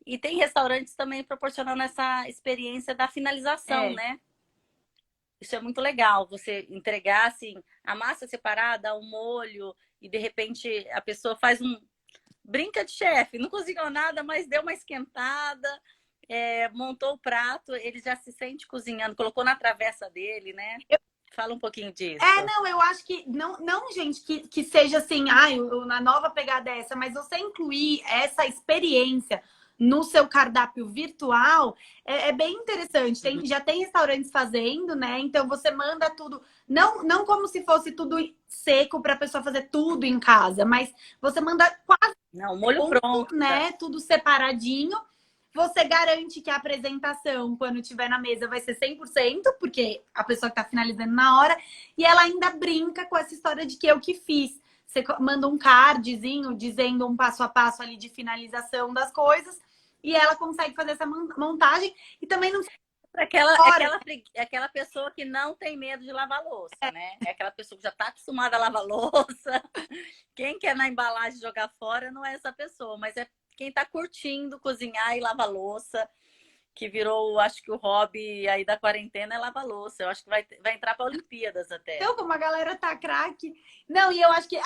E tem restaurantes também proporcionando essa experiência da finalização, é, né? Isso é muito legal, você entregar assim, a massa separada, o molho, e de repente a pessoa faz brinca de chefe, não cozinhou nada, mas deu uma esquentada, montou o prato, ele já se sente cozinhando, colocou na travessa dele, né? Fala um pouquinho disso. Não, eu acho que não, gente, que seja assim, na nova pegada é essa, mas você incluir essa experiência no seu cardápio virtual é bem interessante. Já tem restaurantes fazendo, né? Então você manda tudo, não como se fosse tudo seco para a pessoa fazer tudo em casa, mas você manda quase não, molho pronto, né? Tudo separadinho. Você garante que a apresentação, quando estiver na mesa, vai ser 100%, porque a pessoa que está finalizando na hora. E ela ainda brinca com essa história de que eu que fiz. Você manda um cardzinho dizendo um passo a passo ali de finalização das coisas. E ela consegue fazer essa montagem. E também não... Aquela pessoa que não tem medo de lavar louça, né? É aquela pessoa que já está acostumada a lavar louça. Quem quer na embalagem jogar fora não é essa pessoa, mas é quem está curtindo cozinhar e lavar louça, que virou, acho que o hobby aí da quarentena é lavar louça. Eu acho que vai entrar para Olimpíadas até. Então, como a galera tá craque. Não, e eu acho que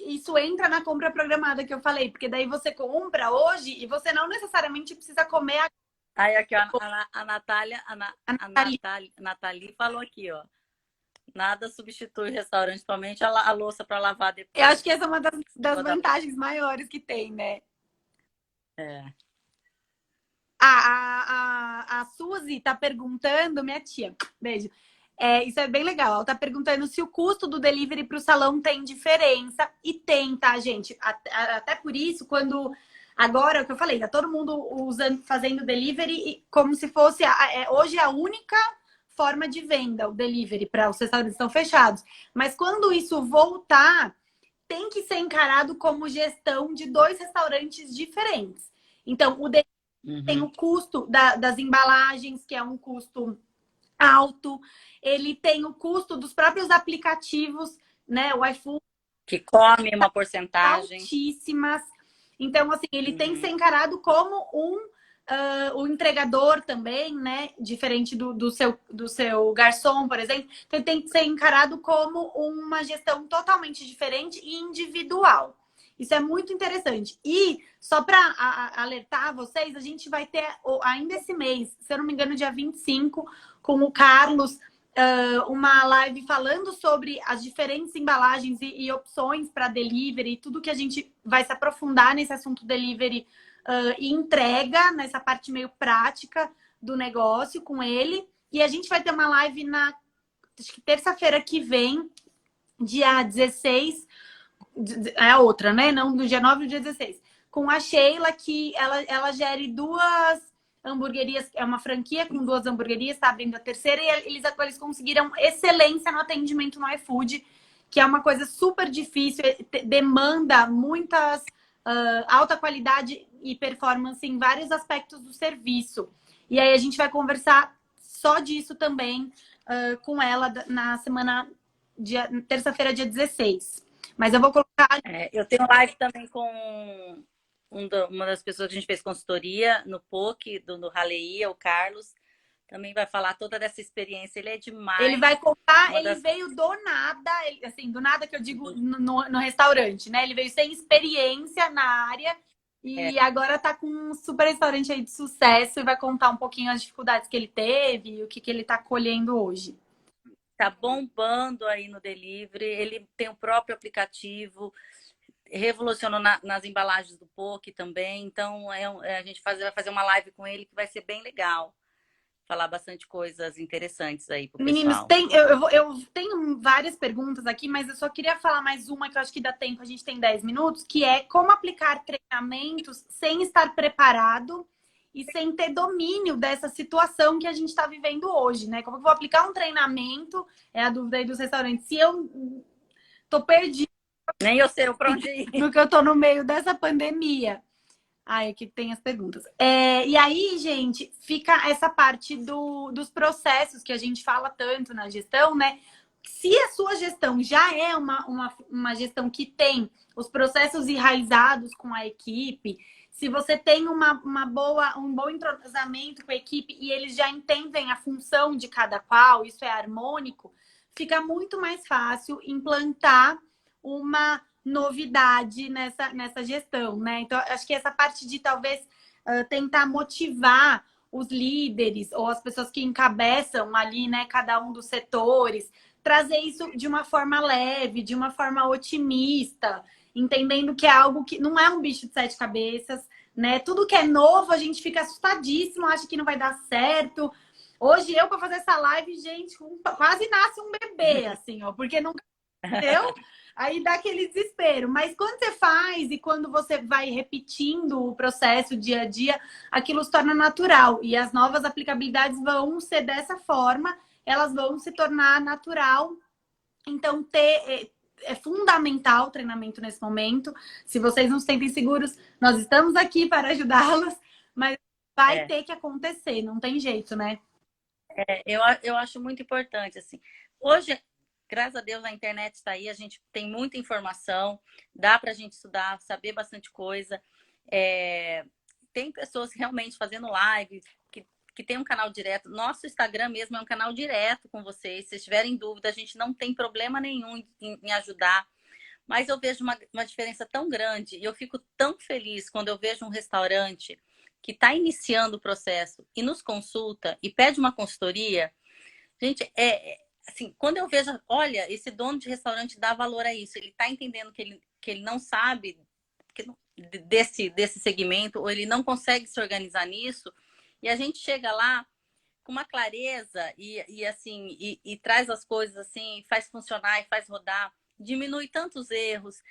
isso entra na compra programada que eu falei, porque daí você compra hoje e você não necessariamente precisa comer. Aí aqui, ó, a Nathalie falou aqui, ó. Nada substitui o restaurante, somente a louça para lavar depois. Eu acho que essa é uma das vantagens maiores que tem, né? A Suzy tá perguntando, minha tia, beijo. Isso é bem legal. Ela tá perguntando se o custo do delivery para o salão tem diferença. E tem, tá, gente? Até por isso, quando... Agora, o que eu falei, tá todo mundo fazendo delivery como se fosse... hoje é a única forma de venda, o delivery, para os restaurantes estão fechados. Mas quando isso voltar, tem que ser encarado como gestão de 2 restaurantes diferentes. Então, o delivery tem o custo das embalagens, que é um custo alto. Ele tem o custo dos próprios aplicativos, né? O iFood. Que come uma porcentagem. Altíssimas. Então, assim, ele tem que ser encarado como o entregador também, né? Diferente do seu garçom, por exemplo. Então, ele tem que ser encarado como uma gestão totalmente diferente e individual. Isso é muito interessante. E só para alertar vocês, a gente vai ter ainda esse mês, se eu não me engano, dia 25, com o Carlos, uma live falando sobre as diferentes embalagens e opções para delivery, tudo que a gente vai se aprofundar nesse assunto delivery e entrega, nessa parte meio prática do negócio com ele. E a gente vai ter uma live acho que terça-feira que vem, dia 16, é a outra, né? Não do dia 9 e do dia 16. Com a Sheila, que ela gere 2 hamburguerias, é uma franquia com 2 hamburguerias, tá abrindo a terceira, e eles conseguiram excelência no atendimento no iFood, que é uma coisa super difícil, demanda muitas alta qualidade e performance em vários aspectos do serviço. E aí a gente vai conversar só disso também com ela na semana, terça-feira, dia 16. Mas eu vou colocar... eu tenho live também com uma das pessoas que a gente fez consultoria no POC, do Raleia, o Carlos. Também vai falar toda dessa experiência. Ele é demais. Ele vai contar, ele veio do nada, assim, do nada que eu digo no restaurante, né? Ele veio sem experiência na área e agora tá com um super restaurante aí de sucesso e vai contar um pouquinho as dificuldades que ele teve e o que ele tá colhendo hoje. Tá bombando aí no delivery, ele tem o próprio aplicativo, revolucionou nas embalagens do POC também, então a gente vai fazer uma live com ele que vai ser bem legal. Falar bastante coisas interessantes aí pro pessoal. Meninos, eu tenho várias perguntas aqui, mas eu só queria falar mais uma que eu acho que dá tempo, a gente tem 10 minutos, que é como aplicar treinamentos sem estar preparado e sem ter domínio dessa situação que a gente está vivendo hoje, né? Como eu vou aplicar um treinamento? É a dúvida aí dos restaurantes. Se eu tô perdida... Nem eu sei pra onde ir. Porque eu tô no meio dessa pandemia. Aqui tem as perguntas. E aí, gente, fica essa parte dos processos que a gente fala tanto na gestão, né? Se a sua gestão já é uma gestão que tem os processos enraizados com a equipe, se você tem um bom entrosamento com a equipe e eles já entendem a função de cada qual, isso é harmônico, fica muito mais fácil implantar uma novidade nessa gestão, né? Então, acho que essa parte de talvez tentar motivar os líderes ou as pessoas que encabeçam ali, né, cada um dos setores, trazer isso de uma forma leve, de uma forma otimista, entendendo que é algo que não é um bicho de sete cabeças, né? Tudo que é novo, a gente fica assustadíssimo, acha que não vai dar certo. Hoje eu, para fazer essa live, gente, quase nasce um bebê, assim, ó, porque nunca aconteceu. Aí dá aquele desespero. Mas quando você faz e quando você vai repetindo o processo dia a dia, aquilo se torna natural. E as novas aplicabilidades vão ser dessa forma, elas vão se tornar natural. Então, é fundamental o treinamento nesse momento. Se vocês não se sentem seguros, nós estamos aqui para ajudá-los, mas vai ter que acontecer, não tem jeito, né? Eu acho muito importante, assim. Hoje, graças a Deus, a internet está aí, a gente tem muita informação, dá para a gente estudar, saber bastante coisa. Tem pessoas realmente fazendo lives, que tem um canal direto. Nosso Instagram mesmo é um canal direto com vocês. Se tiverem dúvida, a gente não tem problema nenhum em ajudar. Mas eu vejo uma diferença tão grande e eu fico tão feliz quando eu vejo um restaurante que está iniciando o processo e nos consulta e pede uma consultoria. Gente, assim, quando eu vejo, olha, esse dono de restaurante dá valor a isso, ele está entendendo que ele não sabe desse segmento, ou ele não consegue se organizar nisso, e a gente chega lá com uma clareza e traz as coisas assim, faz funcionar e faz rodar, diminui tantos erros,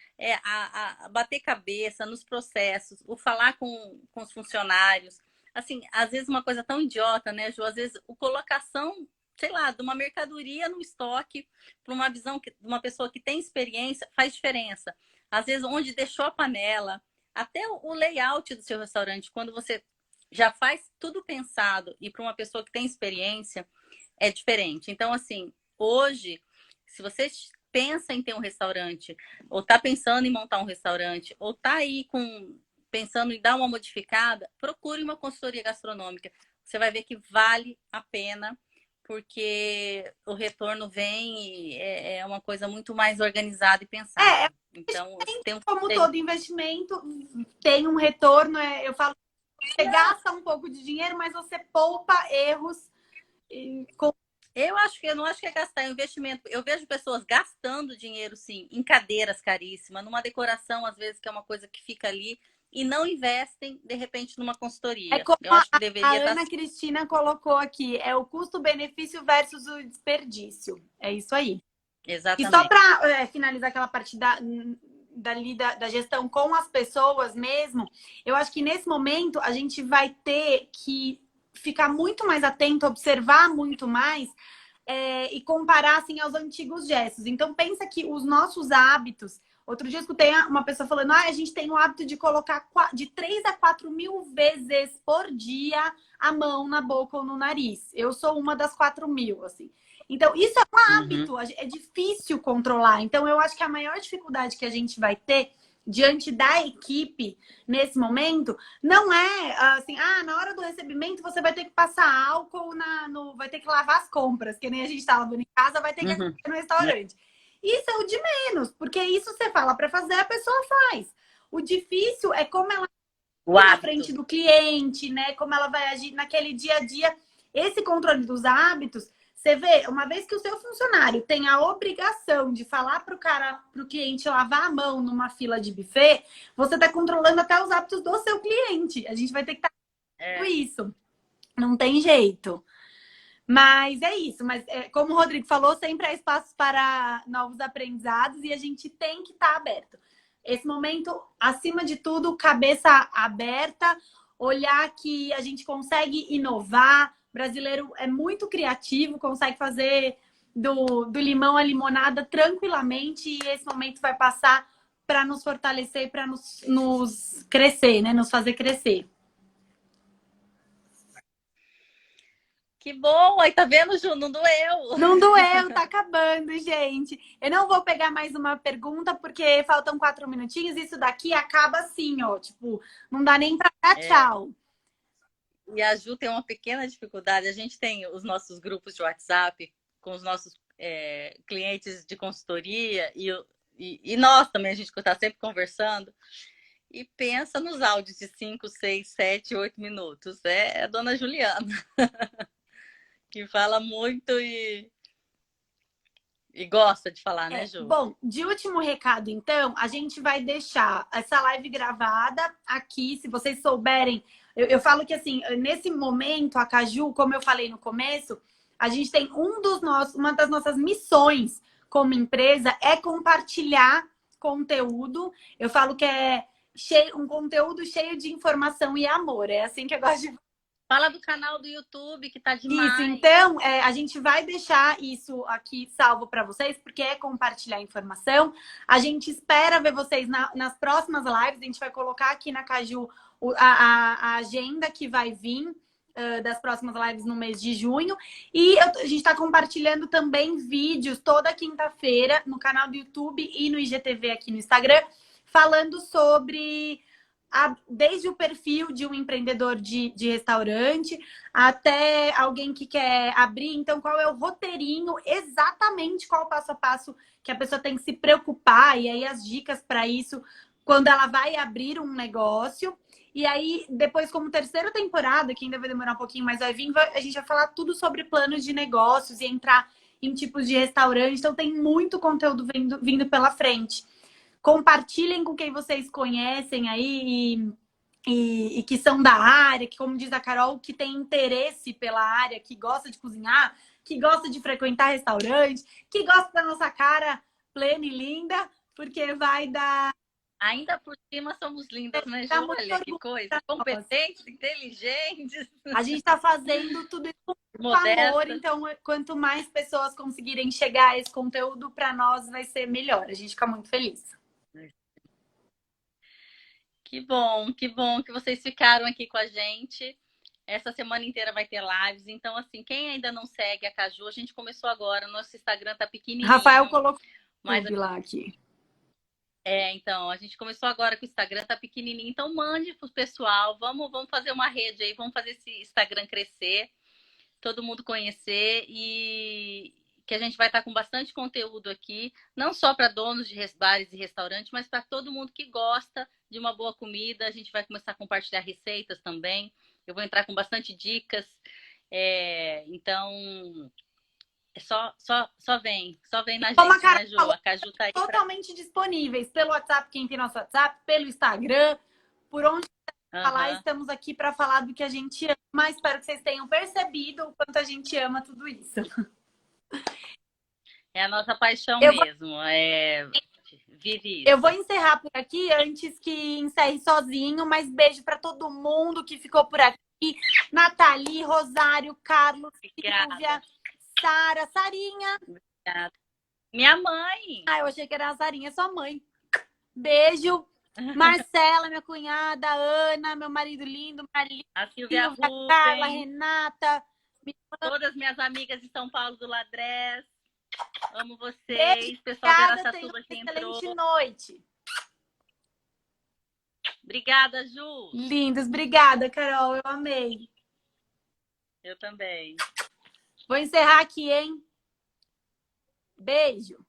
a bater cabeça nos processos, o falar com os funcionários. Assim, às vezes uma coisa tão idiota, né, Ju? Às vezes a colocação, sei lá, de uma mercadoria no estoque para uma visão de uma pessoa que tem experiência faz diferença. Às vezes, onde deixou a panela, até o layout do seu restaurante, quando você já faz tudo pensado e para uma pessoa que tem experiência, é diferente. Então, assim, hoje, se você pensa em ter um restaurante, ou está pensando em montar um restaurante, ou está aí pensando em dar uma modificada, procure uma consultoria gastronômica. Você vai ver que vale a pena, porque o retorno vem e é uma coisa muito mais organizada e pensada. Então, tem como todo investimento, tem um retorno. Eu falo, você gasta um pouco de dinheiro, mas você poupa erros. Eu não acho que é gastar, é um investimento. Eu vejo pessoas gastando dinheiro, sim, em cadeiras caríssimas, numa decoração, às vezes, que é uma coisa que fica ali, e não investem, de repente, numa consultoria. Como Eu acho que a deveria estar. Ana Cristina colocou aqui, é o custo-benefício versus o desperdício. É isso aí. E só Exatamente. para finalizar aquela parte da gestão com as pessoas mesmo, eu acho que nesse momento a gente vai ter que ficar muito mais atento, observar muito mais e comparar assim aos antigos gestos. Então pensa que os nossos hábitos. Outro dia eu escutei uma pessoa falando: a gente tem o hábito de colocar de 3 a 4 mil vezes por dia a mão na boca ou no nariz. Eu sou uma das 4 mil, assim. Então, isso é um hábito, é difícil controlar. Então, eu acho que a maior dificuldade que a gente vai ter diante da equipe nesse momento não é assim, na hora do recebimento você vai ter que passar álcool vai ter que lavar as compras, que nem a gente está lavando em casa, vai ter que acontecer no restaurante. Isso é o de menos, porque isso você fala para fazer, a pessoa faz. O difícil é como ela na frente do cliente, né? Como ela vai agir naquele dia a dia. Esse controle dos hábitos, você vê, uma vez que o seu funcionário tem a obrigação de falar para o cliente lavar a mão numa fila de buffet, você está controlando até os hábitos do seu cliente. A gente vai ter que estar com isso. Não tem jeito. Mas é isso. Mas como o Rodrigo falou, sempre há espaços para novos aprendizados e a gente tem que estar aberto. Esse momento, acima de tudo, cabeça aberta, olhar que a gente consegue inovar. O brasileiro é muito criativo, consegue fazer do limão a limonada tranquilamente, e esse momento vai passar para nos fortalecer, para nos crescer, né? Nos fazer crescer. Que bom! Aí tá vendo, Ju? Não doeu! Não doeu, tá acabando, gente. Eu não vou pegar mais uma pergunta, porque faltam 4 minutinhos. Isso daqui acaba assim, ó. Tipo, não dá nem pra dar tchau. E a Ju tem uma pequena dificuldade. A gente tem os nossos grupos de WhatsApp com os nossos clientes de consultoria e nós também, a gente está sempre conversando. E pensa nos áudios de 5, 6, 7, 8 minutos. É a dona Juliana, que fala muito e gosta de falar, né, Ju? Bom, de último recado, então, a gente vai deixar essa live gravada aqui, se vocês souberem. Eu falo que, assim, nesse momento, a Caju, como eu falei no começo, a gente tem uma das nossas missões como empresa é compartilhar conteúdo. Eu falo que é um conteúdo cheio de informação e amor. É assim que eu gosto de. Fala do canal do YouTube, que tá Isso, demais. então, a gente vai deixar isso aqui salvo para vocês, porque é compartilhar informação. A gente espera ver vocês nas próximas lives. A gente vai colocar aqui na Caju a agenda que vai vir das próximas lives no mês de junho. E a gente está compartilhando também vídeos toda quinta-feira no canal do YouTube e no IGTV aqui no Instagram, falando sobre desde o perfil de um empreendedor de restaurante até alguém que quer abrir. Então, qual é o roteirinho, exatamente qual o passo a passo que a pessoa tem que se preocupar, e aí as dicas para isso quando ela vai abrir um negócio. E aí, depois, como terceira temporada, que ainda vai demorar um pouquinho, mas vai vir, a gente vai falar tudo sobre planos de negócios e entrar em tipos de restaurante. Então, tem muito conteúdo vindo pela frente. Compartilhem com quem vocês conhecem aí e que são da área, que, como diz a Carol, que tem interesse pela área, que gosta de cozinhar, que gosta de frequentar restaurante, que gosta da nossa cara plena e linda, porque vai dar. Ainda por cima somos lindas, né, Ju? Dá muito Olha que orgulho coisa. pra nós. Competentes, inteligentes, A gente está fazendo tudo isso com amor, modestas. então quanto mais pessoas conseguirem chegar a esse conteúdo, para nós vai ser melhor. A gente fica muito feliz. Que bom que vocês ficaram aqui com a gente. Essa semana inteira vai ter lives. Então, assim, quem ainda não segue a Caju, a gente começou agora. Nosso Instagram tá pequenininho. Rafael colocou mas lá aqui. Então, a gente começou agora com o Instagram, tá pequenininho. Então, mande pro pessoal. Vamos fazer uma rede aí. Vamos fazer esse Instagram crescer. Todo mundo conhecer e que a gente vai estar com bastante conteúdo aqui, não só para donos de bares e restaurantes, mas para todo mundo que gosta de uma boa comida. A gente vai começar a compartilhar receitas também. Eu vou entrar com bastante dicas. Então, só vem na gente, né, Ju? A Caju tá aí totalmente disponíveis pelo WhatsApp, quem tem nosso WhatsApp, pelo Instagram, por onde falar, estamos aqui para falar do que a gente ama. Espero que vocês tenham percebido o quanto a gente ama tudo isso. É a nossa paixão mesmo. Vive isso. Eu vou encerrar por aqui antes que encerre sozinho, mas beijo para todo mundo que ficou por aqui. Nathalie, Rosário, Carlos, Silvia, Sara, Sarinha. Obrigada. Minha mãe. Eu achei que era a Sarinha, sua mãe. Beijo. Marcela, minha cunhada, Ana, meu marido lindo, Marli, a Silvia, Carla, Renata. Todas minhas amigas de São Paulo do Ladrés. Amo vocês. Beijo, pessoal de Araçatuba que entrou. Excelente noite. Obrigada, Ju. Lindos, obrigada, Carol. Eu amei. Eu também. Vou encerrar aqui, hein? Beijo.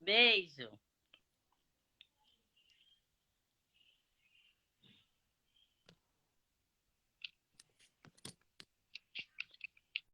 Beijo.